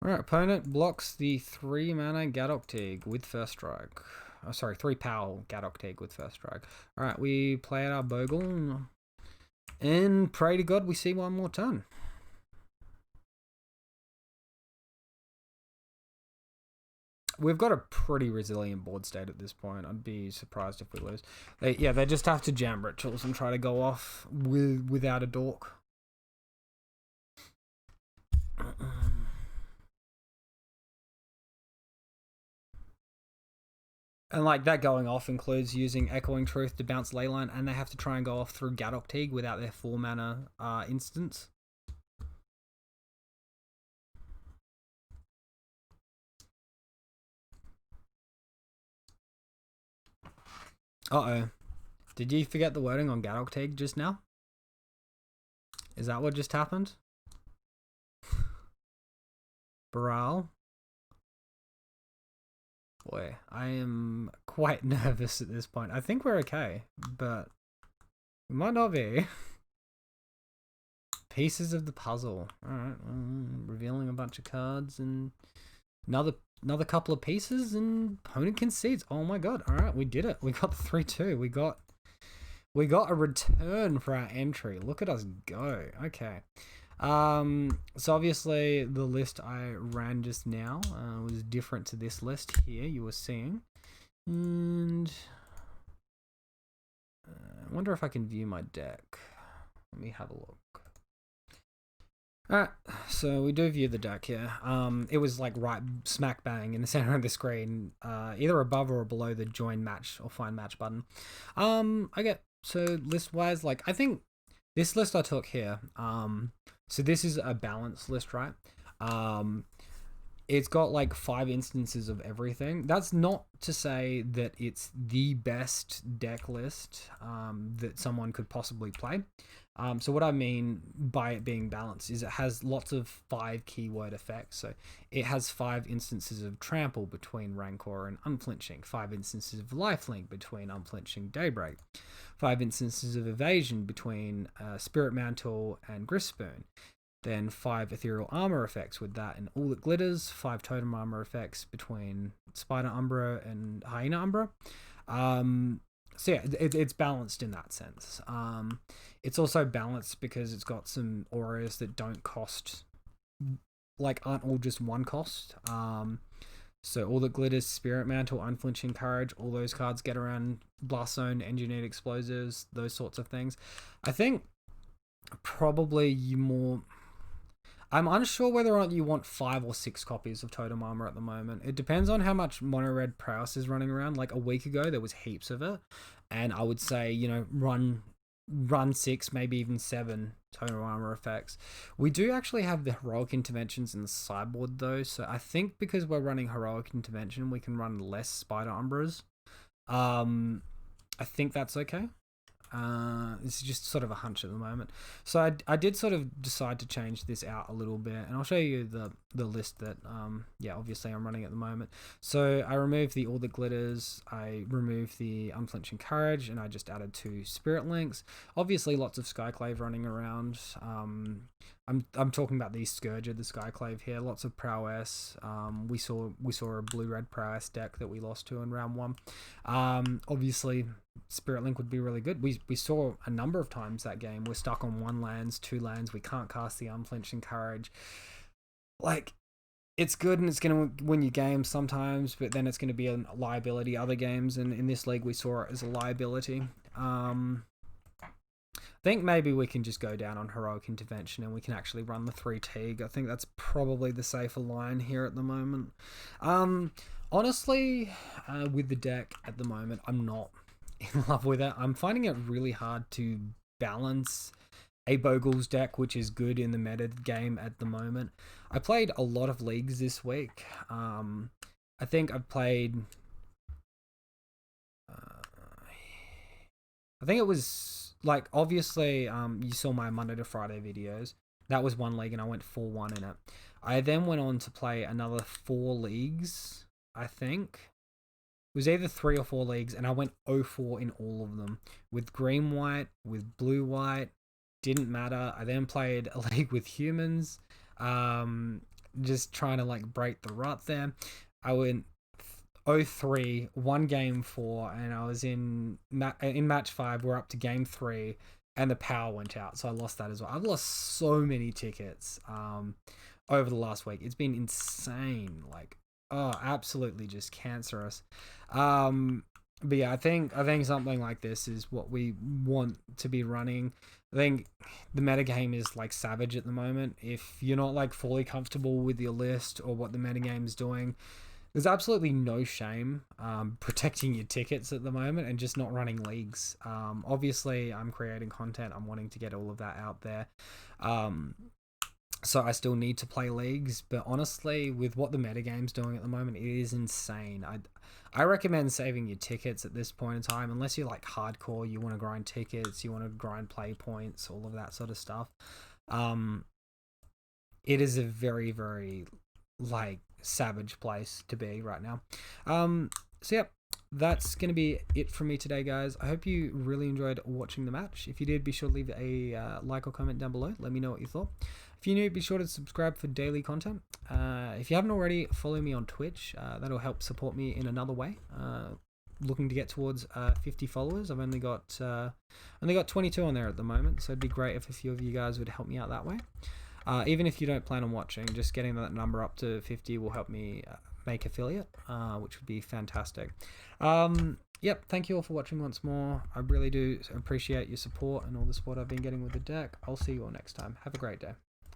Alright, opponent blocks the 3-mana Gadok Teague with first strike. Oh, sorry, 3 power Gadok Teague with first strike. Alright, we play out our Bogle. And pray to God we see one more turn. we've got a pretty resilient board state at this point. I'd be surprised if we lose. They just have to jam rituals and try to go off without a dork. And like that going off includes using Echoing Truth to bounce Leyline, and they have to try and go off through Gadok Teague without their 4-mana instance. Uh-oh. Did you forget the wording on Gadok Teague just now? Is that what just happened? Baral? Boy, I am quite nervous at this point. I think we're okay, but we might not be. Pieces of the puzzle. Alright, revealing a bunch of cards and another couple of pieces and opponent concedes. Oh my god. Alright, we did it. We got the 3-2. We got a return for our entry. Look at us go. Okay. So obviously the list I ran just now was different to this list here you were seeing. And I wonder if I can view my deck. Let me have a look. Alright, so we do view the deck here. It was like right smack bang in the center of the screen, either above or below the join match or find match button. Okay, so list wise, like I think this list I took here, so this is a balanced list, right? It's got like 5 instances of everything. That's not to say that it's the best deck list that someone could possibly play. So what I mean by it being balanced is it has lots of 5 keyword effects. So it has 5 instances of trample between Rancor and Unflinching, 5 instances of lifelink between Unflinching Daybreak, 5 instances of evasion between Spirit Mantle and Grispoon, then 5 ethereal armor effects with that and All That Glitters, 5 totem armor effects between Spider Umbra and Hyena Umbra. So yeah, it's balanced in that sense. It's also balanced because it's got some auras that don't cost, like aren't all just one cost. So All That Glitters, Spirit Mantle, Unflinching Courage, all those cards get around Blast Zone, Engineered Explosives, those sorts of things. I think probably I'm unsure whether or not you want 5 or 6 copies of Totem Armor at the moment. It depends on how much Mono Red Prowess is running around. Like a week ago, there was heaps of it. And I would say, run 6, maybe even 7 Totem Armor effects. We do actually have the Heroic Interventions in the sideboard though. So I think because we're running Heroic Intervention, we can run less Spider Umbras. I think that's okay. It's just sort of a hunch at the moment. So I did sort of decide to change this out a little bit, and I'll show you the list that obviously I'm running at the moment. So I removed the All That Glitters, I removed the Unflinching Courage, and I just added 2 Spirit Links. Obviously lots of Skyclave running around. I'm talking about the Scourger, the Skyclave here. Lots of Prowess. We saw a blue-red Prowess deck that we lost to in round 1. Obviously Spirit Link would be really good. We saw a number of times that game. We're stuck on 1 lands, 2 lands. We can't cast the Unflinching Courage. Like, it's good and it's going to win you games sometimes, but then it's going to be a liability other games. And in this league, we saw it as a liability. I think maybe we can just go down on Heroic Intervention and we can actually run the 3 Teague. I think that's probably the safer line here at the moment. Honestly, with the deck at the moment, I'm not in love with it. I'm finding it really hard to balance a Bogles deck, which is good in the meta game at the moment. I played a lot of leagues this week. I think I've played... I think it was... Like, obviously, you saw my Monday to Friday videos. That was 1 league and I went 4-1 in it. I then went on to play another 4 leagues, I think. It was either 3 or 4 leagues, and I went 0-4 in all of them. With green-white, with blue-white, didn't matter. I then played a league with humans, just trying to, like, break the rut there. I went 0-3, 1 game 4, and I was in match 5, we're up to game 3, and the power went out, so I lost that as well. I've lost so many tickets over the last week. It's been insane. Like, Oh, absolutely just cancerous. But yeah, I think something like this is what we want to be running. I think the metagame is like savage at the moment. If you're not like fully comfortable with your list or what the metagame is doing, there's absolutely no shame protecting your tickets at the moment and just not running leagues. Obviously, I'm creating content. I'm wanting to get all of that out there. So I still need to play leagues, but honestly, with what the metagame's doing at the moment, it is insane. I recommend saving your tickets at this point in time, unless you're like hardcore, you want to grind tickets, you want to grind play points, all of that sort of stuff. It is a very, very like savage place to be right now. So yep, that's going to be it from me today, guys. I hope you really enjoyed watching the match. If you did, be sure to leave a like or comment down below. Let me know what you thought. If you're new, be sure to subscribe for daily content. If you haven't already, follow me on Twitch. That'll help support me in another way. Looking to get towards 50 followers. I've only got 22 on there at the moment, so it'd be great if a few of you guys would help me out that way. Even if you don't plan on watching, just getting that number up to 50 will help me make affiliate, which would be fantastic. Yep, thank you all for watching once more. I really do appreciate your support and all the support I've been getting with the deck. I'll see you all next time. Have a great day.